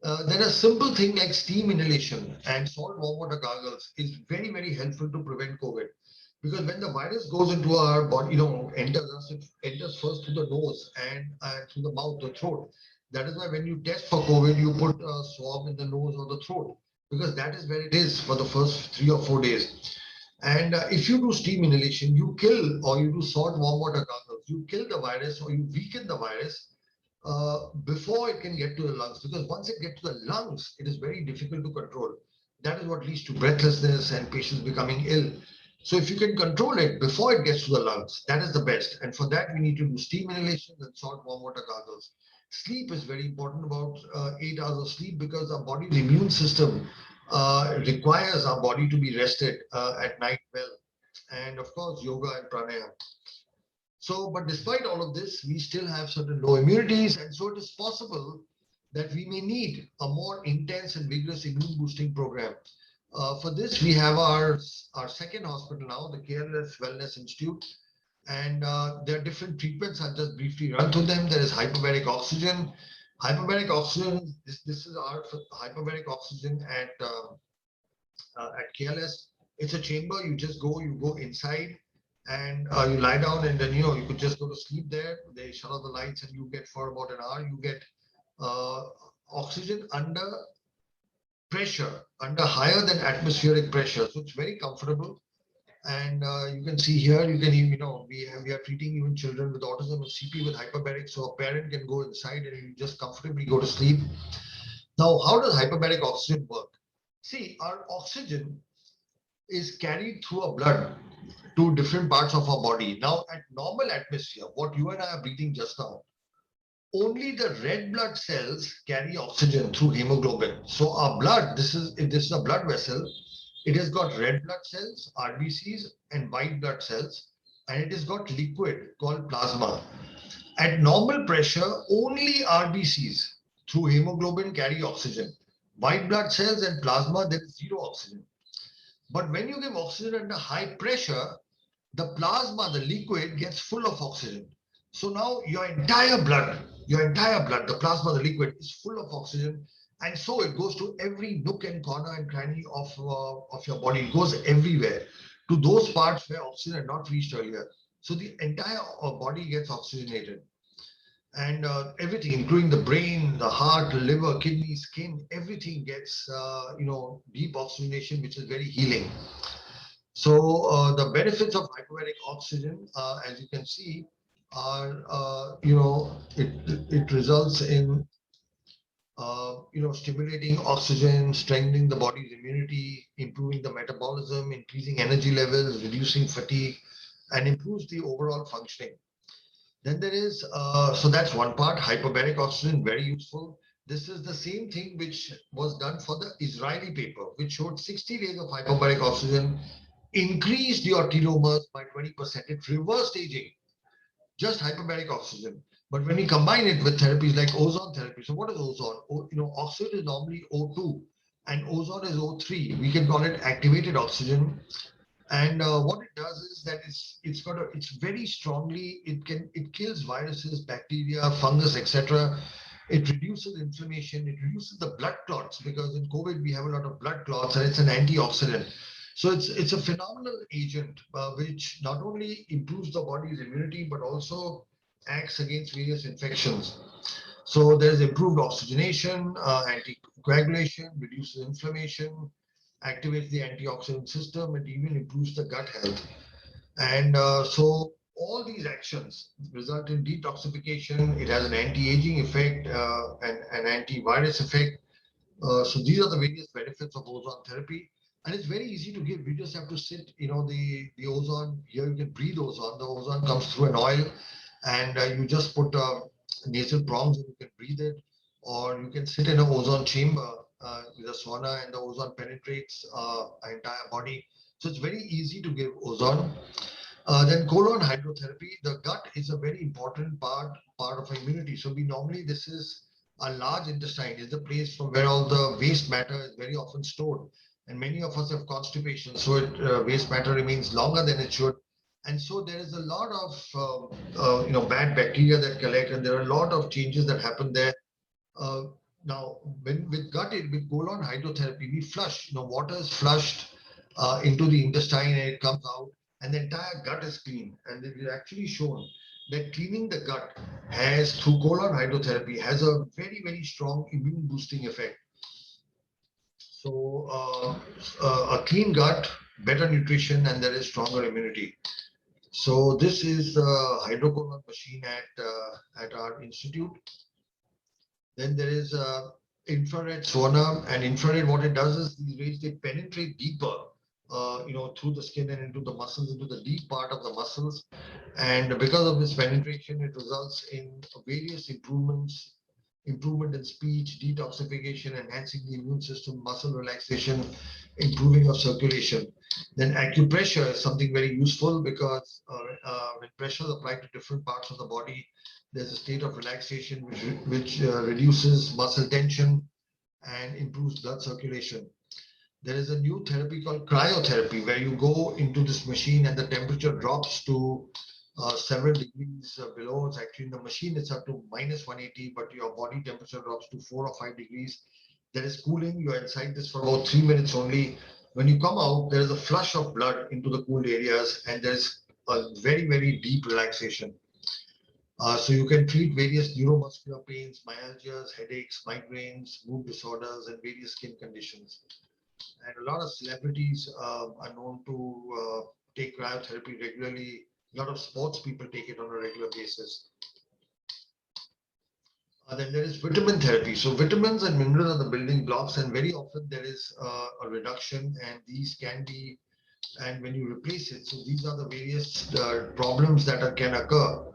Then a simple thing like steam inhalation and salt warm water gargles is very, very helpful to prevent COVID. Because when the virus goes into our body, enters us, it enters first through the nose and through the mouth, the throat. That is why when you test for COVID, you put a swab in the nose or the throat, because that is where it is for the first 3 or 4 days. And if you do steam inhalation, you kill, or you do salt warm water gargles, you kill the virus or you weaken the virus before it can get to the lungs. Because once it gets to the lungs, it is very difficult to control. That is what leads to breathlessness and patients becoming ill. So if you can control it before it gets to the lungs, that is the best. And for that, we need to do steam inhalation and salt warm water gargles. Sleep is very important, about 8 hours of sleep, because our body's immune system requires our body to be rested at night well. And of course, yoga and pranayama. So, but despite all of this, we still have certain low immunities, and so it is possible that we may need a more intense and vigorous immune boosting program. For this, we have our second hospital now, the KLS Wellness Institute, and there are different treatments. I'll just briefly run through them. There is hyperbaric oxygen. Hyperbaric oxygen, this is our hyperbaric oxygen at KLS. It's a chamber. You go inside and you lie down, and then you could just go to sleep there. They shut off the lights and you get for about an hour. You get uh, oxygen under pressure, under higher than atmospheric pressure. So it's very comfortable. And you can see here, we are treating even children with autism and CP with hyperbaric. So a parent can go inside and you just comfortably go to sleep. Now, how does hyperbaric oxygen work? See, our oxygen is carried through our blood to different parts of our body. Now, at normal atmosphere, what you and I are breathing just now, only the red blood cells carry oxygen through hemoglobin. So our blood, if this is a blood vessel, it has got red blood cells, RBCs, and white blood cells, and it has got liquid called plasma. At normal pressure, only RBCs through hemoglobin carry oxygen. White blood cells and plasma, there is zero oxygen. But when you give oxygen under high pressure, the plasma, the liquid, gets full of oxygen. So now your entire blood, the plasma, the liquid, is full of oxygen, and so it goes to every nook and corner and cranny of your body. It goes everywhere to those parts where oxygen had not reached earlier. So the entire body gets oxygenated, and everything, including the brain, the heart, the liver, kidney, skin, everything gets deep oxygenation, which is very healing. So the benefits of hyperbaric oxygen, as you can see, are it results in stimulating oxygen, strengthening the body's immunity, improving the metabolism, increasing energy levels, reducing fatigue, and improves the overall functioning. Then there is, so that's one part, hyperbaric oxygen, very useful. This is the same thing which was done for the Israeli paper, which showed 60 days of hyperbaric oxygen increased your telomeres by 20%. It reversed aging, just hyperbaric oxygen. But when we combine it with therapies like ozone therapy, so what is ozone? Oxygen is normally O2 and ozone is O3. We can call it activated oxygen. And what it does is that it's very strongly, it kills viruses, bacteria, fungus, etc. It reduces inflammation, it reduces the blood clots, because in COVID we have a lot of blood clots, and it's an antioxidant. So it's a phenomenal agent which not only improves the body's immunity but also acts against various infections. So there's improved oxygenation, anticoagulation, reduces inflammation, activates the antioxidant system, and even improves the gut health. And so all these actions result in detoxification. It has an anti-aging effect and an antivirus effect. So these are the various benefits of ozone therapy. And it's very easy to give. You just have to sit, the ozone, here you can breathe ozone. The ozone comes through an oil, and you just put nasal prongs and you can breathe it. Or you can sit in an ozone chamber with a sauna, and the ozone penetrates our entire body. So it's very easy to give ozone. Then colon hydrotherapy. The gut is a very important part of immunity. So this is a large intestine, is the place from where all the waste matter is very often stored. And many of us have constipation, so waste matter remains longer than it should. And so there is a lot of bad bacteria that collect, and there are a lot of changes that happen there. Now, with colon hydrotherapy, we flush. Water is flushed into the intestine, and it comes out, and the entire gut is clean. And it is actually shown that cleaning the gut through colon hydrotherapy has a very, very strong immune boosting effect. So a clean gut, better nutrition, and there is stronger immunity. So this is the hydrocolon machine at our institute. Then there is infrared sauna, and infrared, what it does is these rays, they penetrate deeper, through the skin and into the muscles, into the deep part of the muscles. And because of this penetration, it results in various improvement in speech, detoxification, enhancing the immune system, muscle relaxation, improving of circulation. Then acupressure is something very useful, because when pressure is applied to different parts of the body, There's a state of relaxation which reduces muscle tension and improves blood circulation. There is a new therapy called cryotherapy, where you go into this machine and the temperature drops to several degrees below. It's actually in the machine, it's up to -180, but your body temperature drops to 4 or 5 degrees. There is cooling. You're inside this for about 3 minutes only. When you come out, there is a flush of blood into the cooled areas, and there's a very, very deep relaxation. So you can treat various neuromuscular pains, myalgias, headaches, migraines, mood disorders, and various skin conditions. And a lot of celebrities are known to take cryotherapy regularly. A lot of sports people take it on a regular basis. Then there is vitamin therapy. So vitamins and minerals are the building blocks, and very often there is a reduction, and these can be, and when you replace it, so these are the various problems that can occur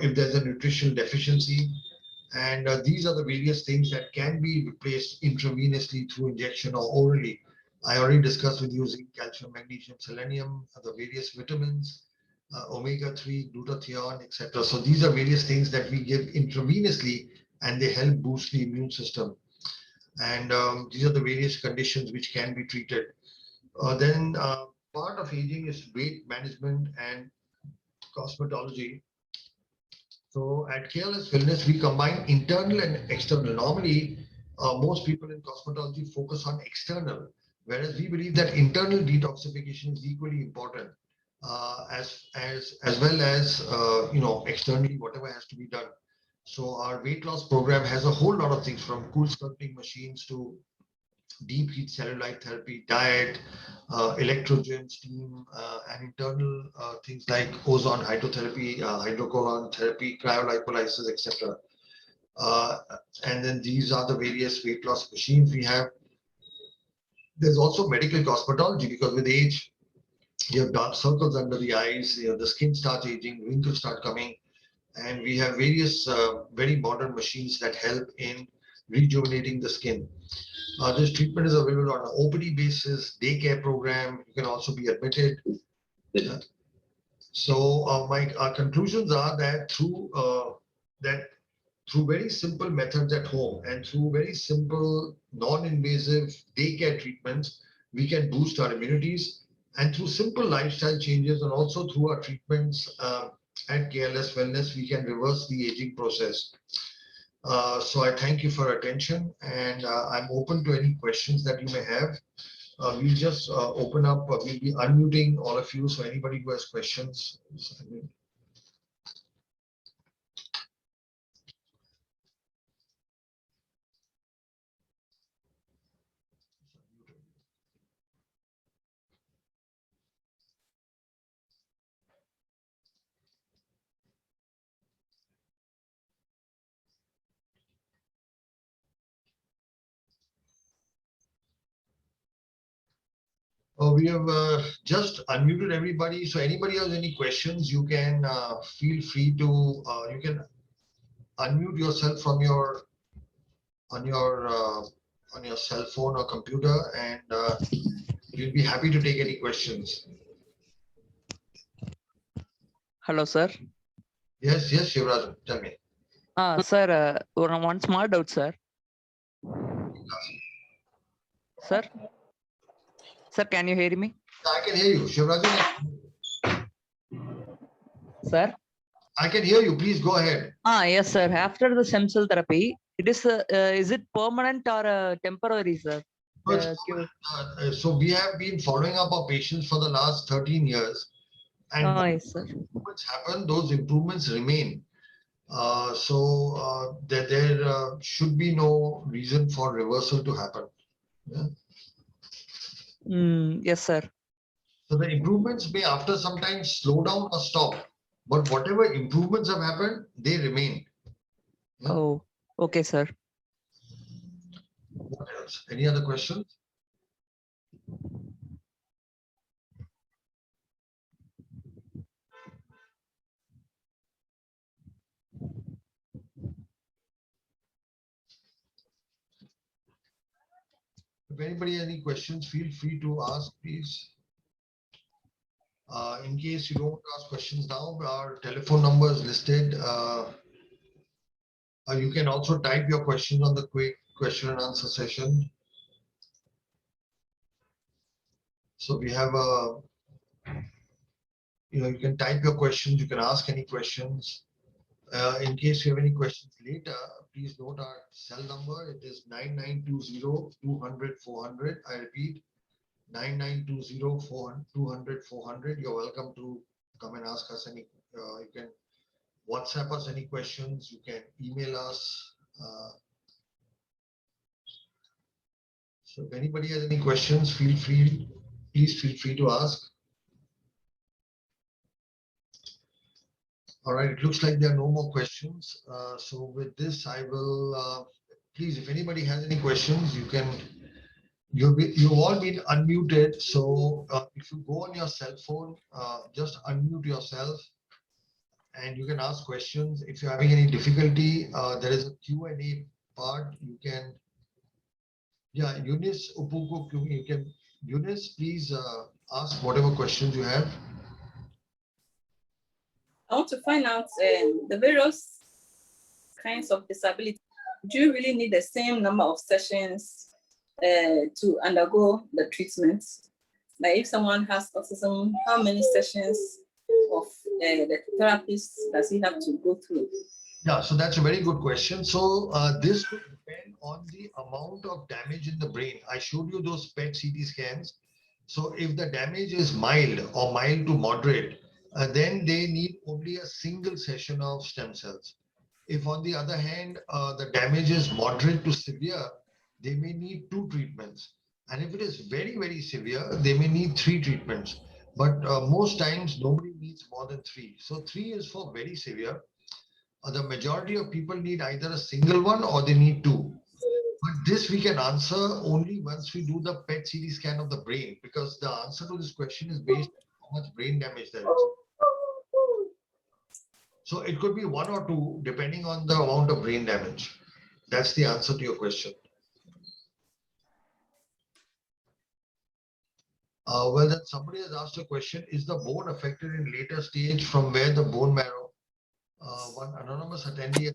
if there's a nutritional deficiency. And these are the various things that can be replaced intravenously through injection or orally. I already discussed with you zinc, calcium, magnesium, selenium, the various vitamins, omega-3, glutathione, etc. So these are various things that we give intravenously, and they help boost the immune system. And these are the various conditions which can be treated. Then part of aging is weight management and cosmetology. So at KLS Wellness, we combine internal and external. Normally, most people in cosmetology focus on external, whereas we believe that internal detoxification is equally important, as well as externally whatever has to be done. So our weight loss program has a whole lot of things, from cool sculpting machines to deep heat cellulite therapy, diet, electrogen, steam, and internal things like ozone hydrotherapy, hydrocolon therapy, cryolipolysis, etc. And then these are the various weight loss machines we have. There's also medical cosmetology, because with age, you have dark circles under the eyes, the skin starts aging, wrinkles start coming, and we have various very modern machines that help in rejuvenating the skin. This treatment is available on an OPD basis, daycare program. You can also be admitted. So my conclusions are that through very simple methods at home and through very simple non-invasive daycare treatments, we can boost our immunities. And through simple lifestyle changes, and also through our treatments at KLS Wellness, we can reverse the aging process. So I thank you for your attention, and I'm open to any questions that you may have. We'll just open up, we'll be unmuting all of you, so anybody who has questions. We have just unmuted everybody. So anybody has any questions, you can feel free to, you can unmute yourself from your, on your cell phone or computer, and we'll be happy to take any questions. Hello, sir. Yes, Shivraj, tell me. Sir, one small doubt, sir. Sir, can you hear me? I can hear you, Shivraj. Sir? I can hear you. Please go ahead. Yes, sir. After the stem cell therapy, is it permanent or temporary, sir? So we have been following up our patients for the last 13 years. And yes, sir. Improvements happen, those improvements remain. So there should be no reason for reversal to happen. Yeah? Yes, sir. So the improvements may after some time slow down or stop, but whatever improvements have happened, they remain. Yeah? Oh, okay, sir. What else? Any other questions? If anybody has any questions, feel free to ask, please. In case you don't ask questions now, our telephone number is listed You can also type your questions on the quick question and answer session. So we have a, you can type your questions, you can ask any questions. In case you have any questions later, please note our cell number. It is 9920-200-400. I repeat, 9920-200-400. You're welcome to come and ask us any, you can WhatsApp us any questions, you can email us. So if anybody has any questions, please feel free to ask. All right, it looks like there are no more questions. So with this, I will, please, if anybody has any questions, you've all been unmuted. So if you go on your cell phone, just unmute yourself and you can ask questions. If you're having any difficulty, there is a Q&A part. You can, yeah, Eunice Upuku, you can, Eunice, please ask whatever questions you have. I want to find out the various kinds of disability. Do you really need the same number of sessions to undergo the treatment? Like if someone has autism, how many sessions of the therapist does he have to go through? Yeah, so that's a very good question. So this will depend on the amount of damage in the brain. I showed you those PET CT scans. So if the damage is mild or mild to moderate, then they need only a single session of stem cells. If on the other hand, the damage is moderate to severe, they may need 2 treatments. And if it is very, very severe, they may need 3 treatments. But most times nobody needs more than 3. So 3 is for very severe. The majority of people need either a single one or they need 2. But this we can answer only once we do the PET CT scan of the brain, because the answer to this question is based on how much brain damage there is. So it could be 1 or 2 depending on the amount of brain damage. That's the answer to your question. Well, then somebody has asked a question, is the bone affected in later stage from where the bone marrow? One anonymous attendee.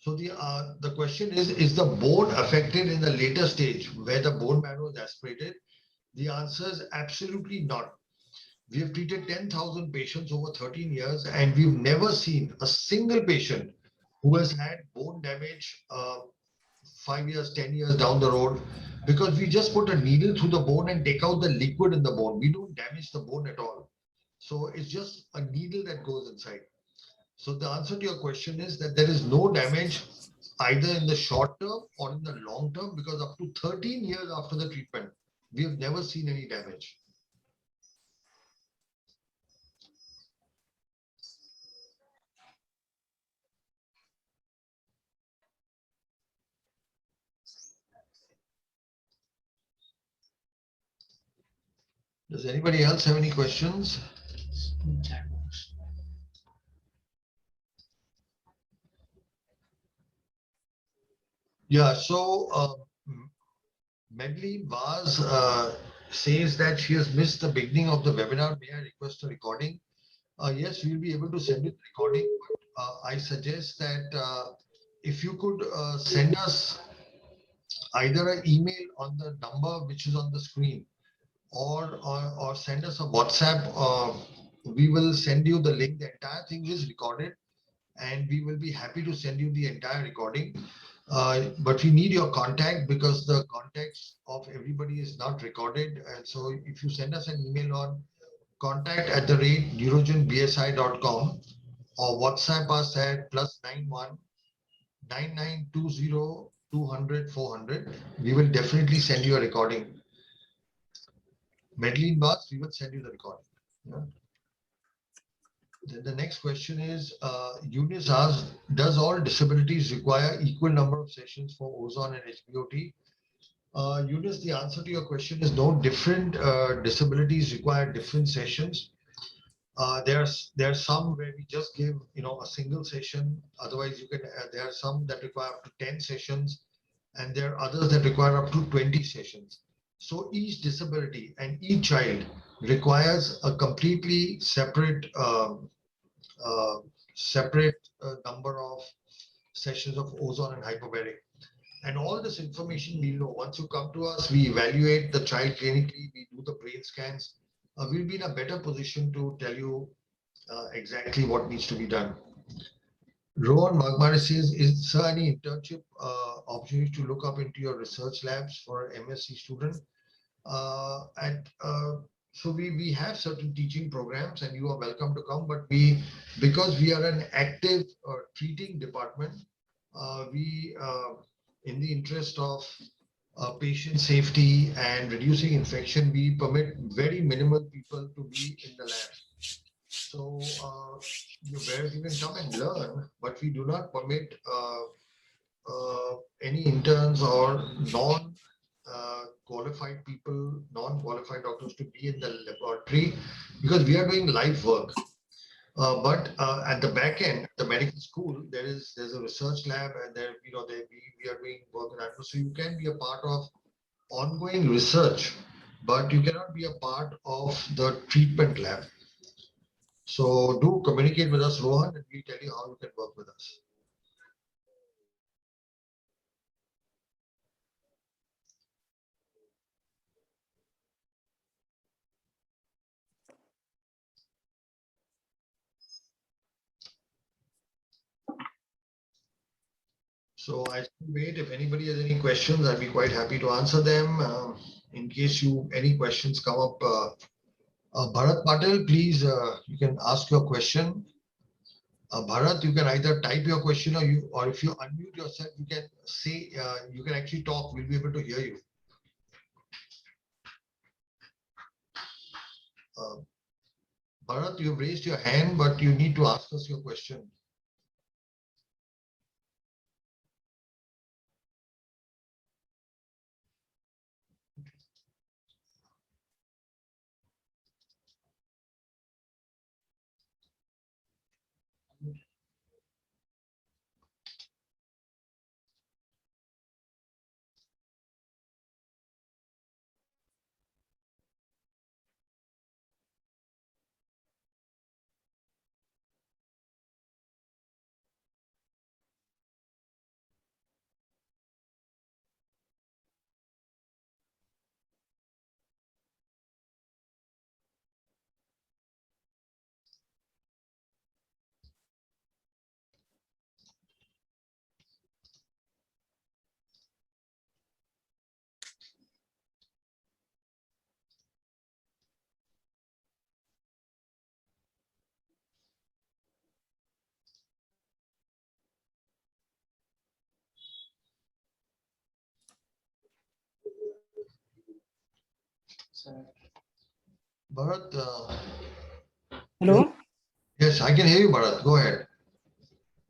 So the question is the bone affected in the later stage where the bone marrow is aspirated? The answer is absolutely not. We have treated 10,000 patients over 13 years and we've never seen a single patient who has had bone damage 5 years, 10 years down the road, because we just put a needle through the bone and take out the liquid in the bone. We don't damage the bone at all. So it's just a needle that goes inside. So the answer to your question is that there is no damage either in the short term or in the long term, because up to 13 years after the treatment, we have never seen any damage. Does anybody else have any questions? Yeah, so Madeline Vaz says that she has missed the beginning of the webinar. May I request a recording? Yes, we'll be able to send you the recording. But, I suggest that if you could send us either an email on the number which is on the screen, or send us a WhatsApp. We will send you the link. The entire thing is recorded, and we will be happy to send you the entire recording. But we need your contact because the contacts of everybody is not recorded. And so if you send us an email on contact@neurogenbsi.com or WhatsApp us at +91 9920 200 400, we will definitely send you a recording. Madeline Bath, we will send you the recording. Yeah. Then the next question is, Eunice asked, does all disabilities require equal number of sessions for ozone and HBOT? Eunice, the answer to your question is no. Different disabilities require different sessions. There's some where we just give a single session. Otherwise, you can. There are some that require up to 10 sessions, and there are others that require up to 20 sessions. So each disability and each child requires a completely separate number of sessions of ozone and hyperbaric. And all this information we know. Once you come to us, we evaluate the child clinically, we do the brain scans. We'll be in a better position to tell you exactly what needs to be done. Rohan Magmani says, is there any internship opportunity to look up into your research labs for MSc student? So we have certain teaching programs and you are welcome to come, but because we are an active treating department, we in the interest of patient safety and reducing infection, we permit very minimal people to be in the lab. So whereas you can come and learn, but we do not permit any interns or qualified people, non-qualified doctors to be in the laboratory because we are doing live work. But at the back end, the medical school, there's a research lab, and there we are doing work in that. So you can be a part of ongoing research, but you cannot be a part of the treatment lab. So do communicate with us, Rohan, and we'll tell you how you can work with us. So I wait. If anybody has any questions, I'd be quite happy to answer them. In case any questions come up, Bharat Patel, please, you can ask your question. Bharat, you can either type your question or if you unmute yourself, you can say, you can actually talk. We'll be able to hear you. Bharat, you've raised your hand, but you need to ask us your question. Bharat, Hello. yes, I can hear you, Bharat. Go ahead.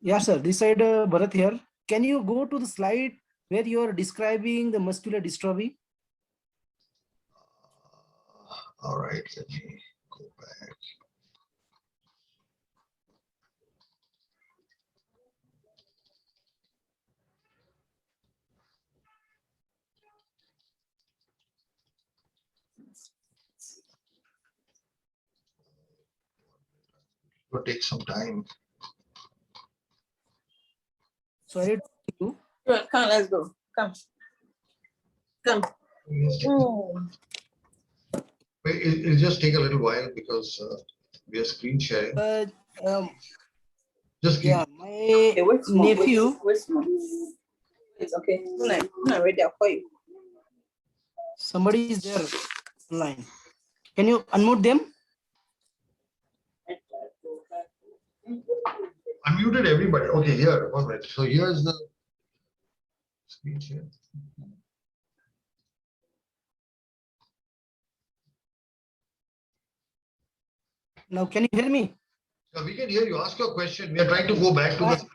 Yeah, sir. This side, Bharat here. Can you go to the slide where you are describing the muscular dystrophy? All right, let me go back. It will take some time. Sorry to you. Sure, come, let's go. Come. Come. It'll just take a little while because we are screen sharing. Just keep. Yeah, my Okay, wait small, nephew. Wait small. It's okay. I'm not ready for you. Somebody is there online. Can you unmute them? Unmuted everybody. Okay, here, one minute. So here's the screen share. Now, can you hear me? Yeah, we can hear you. Ask your question. We are trying to go back to the,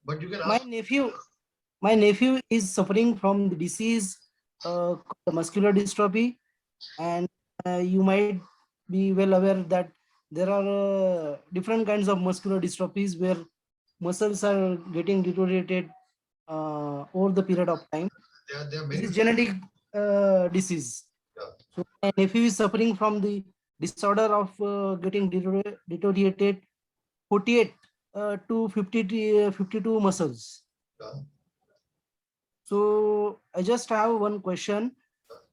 but you can ask. My nephew is suffering from the disease called muscular dystrophy, and you might be well aware that there are different kinds of muscular dystrophies where muscles are getting deteriorated over the period of time. There are This many. is genetic disease. Yeah. So my nephew is suffering from the disorder of getting deteriorated 48 to 52 muscles. Yeah. So I just have one question.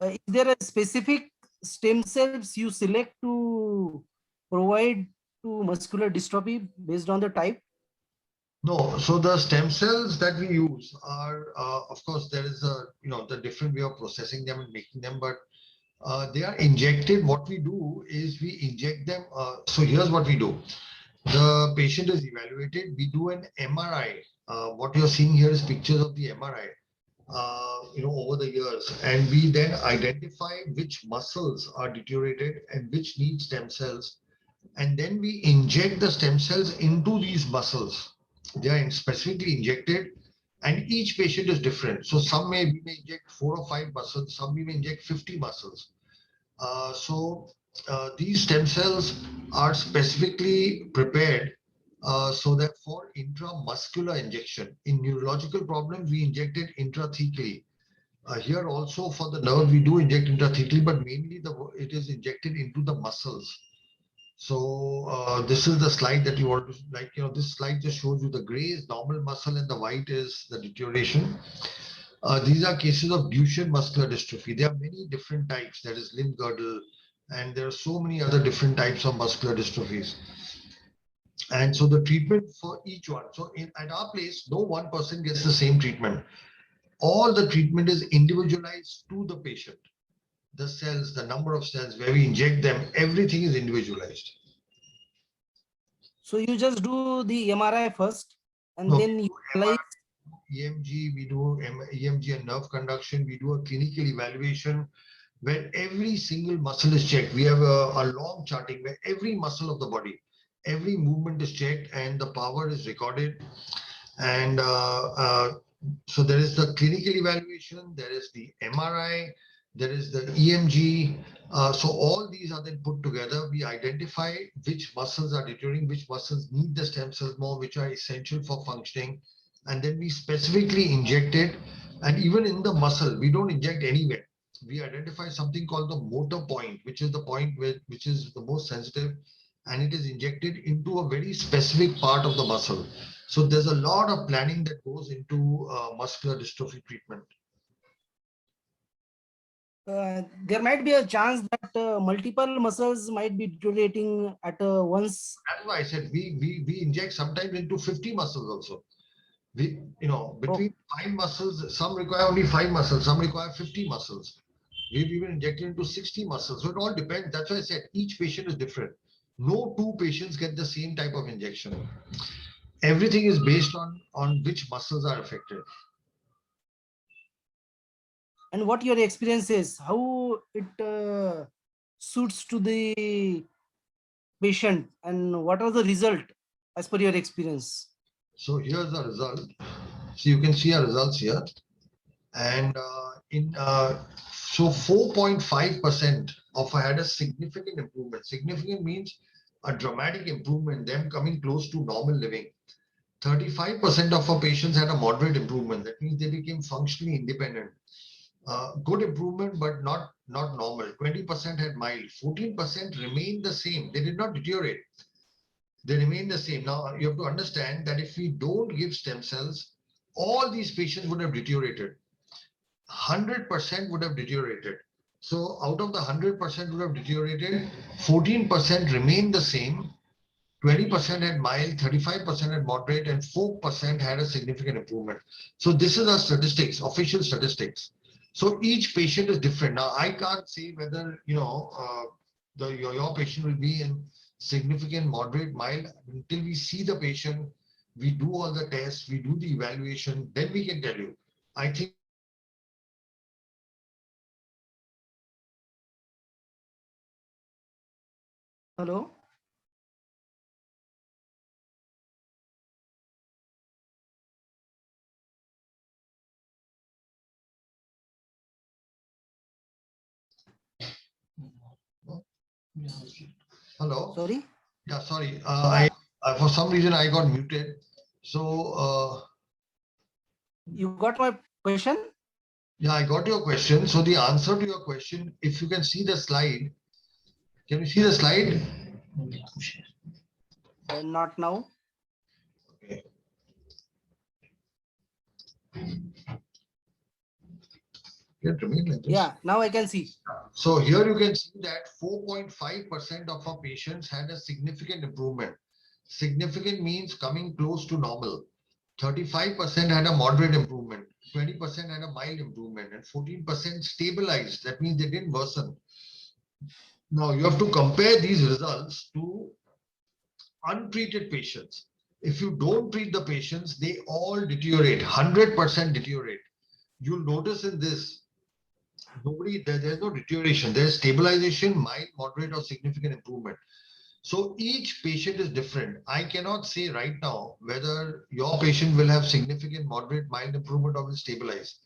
Is there a specific stem cells you select to provide to muscular dystrophy based on the type? No, so the stem cells that we use are, of course, there is the different way of processing them and making them, but they are injected. What we do is we inject them. So here's what we do. The patient is evaluated. We do an MRI. What you're seeing here is pictures of the MRI, over the years. And we then identify which muscles are deteriorated and which need stem cells. And then we inject the stem cells into these muscles. They are specifically injected, and each patient is different. So we may inject 4 or 5 muscles, some we may inject 50 muscles. These stem cells are specifically prepared so that for intramuscular injection. In neurological problems, we inject it intrathecally. Here also for the nerve, we do inject intrathecally, but mainly it is injected into the muscles. So this is the slide that you want to like. This slide just shows you the gray is normal muscle and the white is the deterioration. These are cases of Duchenne muscular dystrophy. There are many different types. There is limb girdle, and there are so many other different types of muscular dystrophies. And so the treatment for each one. So at our place, no one person gets the same treatment. All the treatment is individualized to the patient. The cells, the number of cells, where we inject them, everything is individualized. So you just do the MRI first and No, then you analyze. EMG, we do EMG and nerve conduction. We do a clinical evaluation where every single muscle is checked. We have a long charting where every muscle of the body, every movement is checked and the power is recorded. And so there is the clinical evaluation, there is the MRI, there is the EMG. So all these are then put together. We identify which muscles are deteriorating, which muscles need the stem cells more, which are essential for functioning. And then we specifically inject it. And even in the muscle, we don't inject anywhere. We identify something called the motor point, which is the point which is the most sensitive, and it is injected into a very specific part of the muscle. So there's a lot of planning that goes into muscular dystrophy treatment. There might be a chance that multiple muscles might be deteriorating at once. That's why I said we inject sometimes into 50 muscles also. Between 5 muscles, some require only 5 muscles, some require 50 muscles. We've even injected into 60 muscles. So it all depends. That's why I said each patient is different. No two patients get the same type of injection. Everything is based on which muscles are affected. And what your experience is, how it suits to the patient, and what are the result as per your experience? So here's the result. So you can see our results here. And so 4.5% of had a significant improvement. Significant means a dramatic improvement, them coming close to normal living. 35% of our patients had a moderate improvement. That means they became functionally independent. Good improvement, but not normal. 20% had mild. 14% remained the same. They did not deteriorate. They remain the same. Now you have to understand that if we don't give stem cells, all these patients would have deteriorated. 100% would have deteriorated. So out of the 100% would have deteriorated, 14% remained the same, 20% had mild, 35% had moderate, and 4% had a significant improvement. So this is our statistics, official statistics. So each patient is different. Now I can't say whether your patient will be in significant, moderate, mild until we see the patient. We do all the tests, we do the evaluation, then we can tell you. I think. Hello. Hello. Sorry. Yeah, sorry. I for some reason I got muted. So You got my question? yeah, I got your question. So the answer to your question, if you can see the slide, can you see the slide? Not now. It remain like this. Yeah, now I can see. So here you can see that 4.5% of our patients had a significant improvement. Significant means coming close to normal. 35% had a moderate improvement. 20% had a mild improvement, and 14% stabilized. That means they didn't worsen. Now you have to compare these results to untreated patients. If you don't treat the patients, they all deteriorate, 100% deteriorate. You'll notice in this, there's no deterioration. There's stabilization, mild, moderate, or significant improvement. So each patient is different. I cannot say right now whether your patient will have significant, moderate, mild improvement or will stabilize.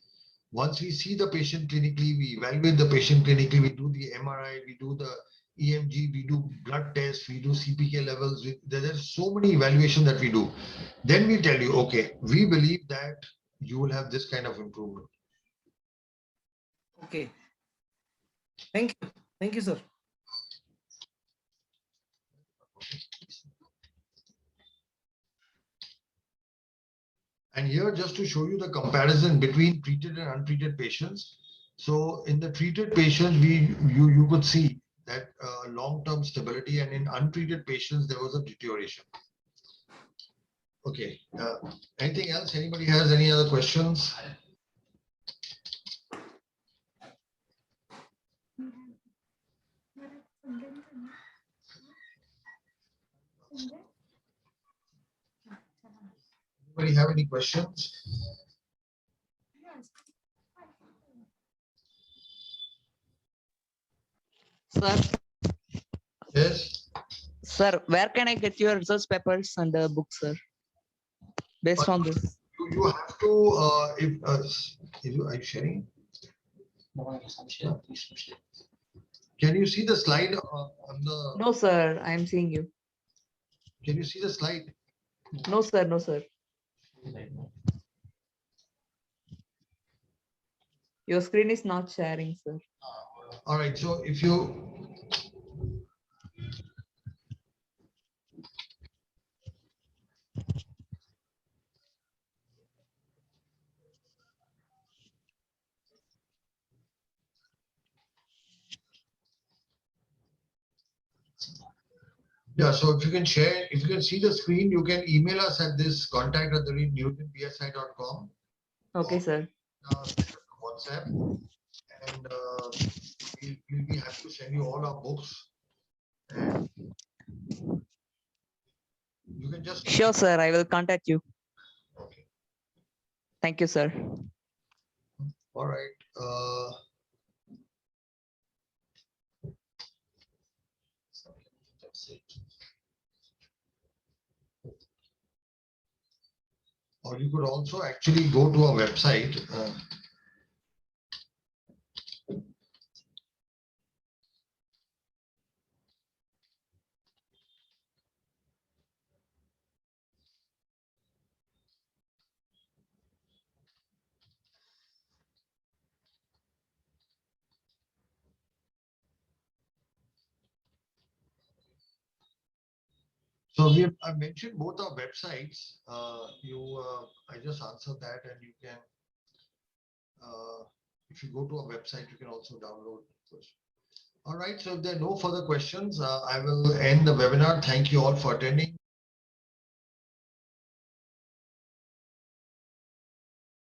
Once we see the patient clinically, we evaluate the patient clinically, we do the MRI, we do the EMG, we do blood tests, we do CPK levels. There's so many evaluations that we do. Then we tell you, okay, we believe that you will have this kind of improvement. Okay. Thank you. Thank you, sir. And here, just to show you the comparison between treated and untreated patients. So in the treated patients, you could see that long-term stability, and in untreated patients, there was a deterioration. Okay. Anything else? Anybody has any other questions? Anybody have any questions? Sir, Yes. sir, where can I get your research papers and the books, sir? Based on this. You have to, are you sharing? Can you see the slide on the, No, sir, I am seeing you. can you see the slide? No, sir, no, sir. Your screen is not sharing, sir. All right, so if you, yeah, so if you can share, if you can see the screen, you can email us at this contact@newtonpsi.com. Okay, sir. WhatsApp, and we'll be happy to send you all our books. And you can just Sure, sir, I will contact you. Okay. Thank you, sir. All right. Or you could also actually go to our website. So I mentioned both our websites. I just answered that, and you can, if you go to our website, you can also download this. All right. So if there are no further questions, I will end the webinar. Thank you all for attending.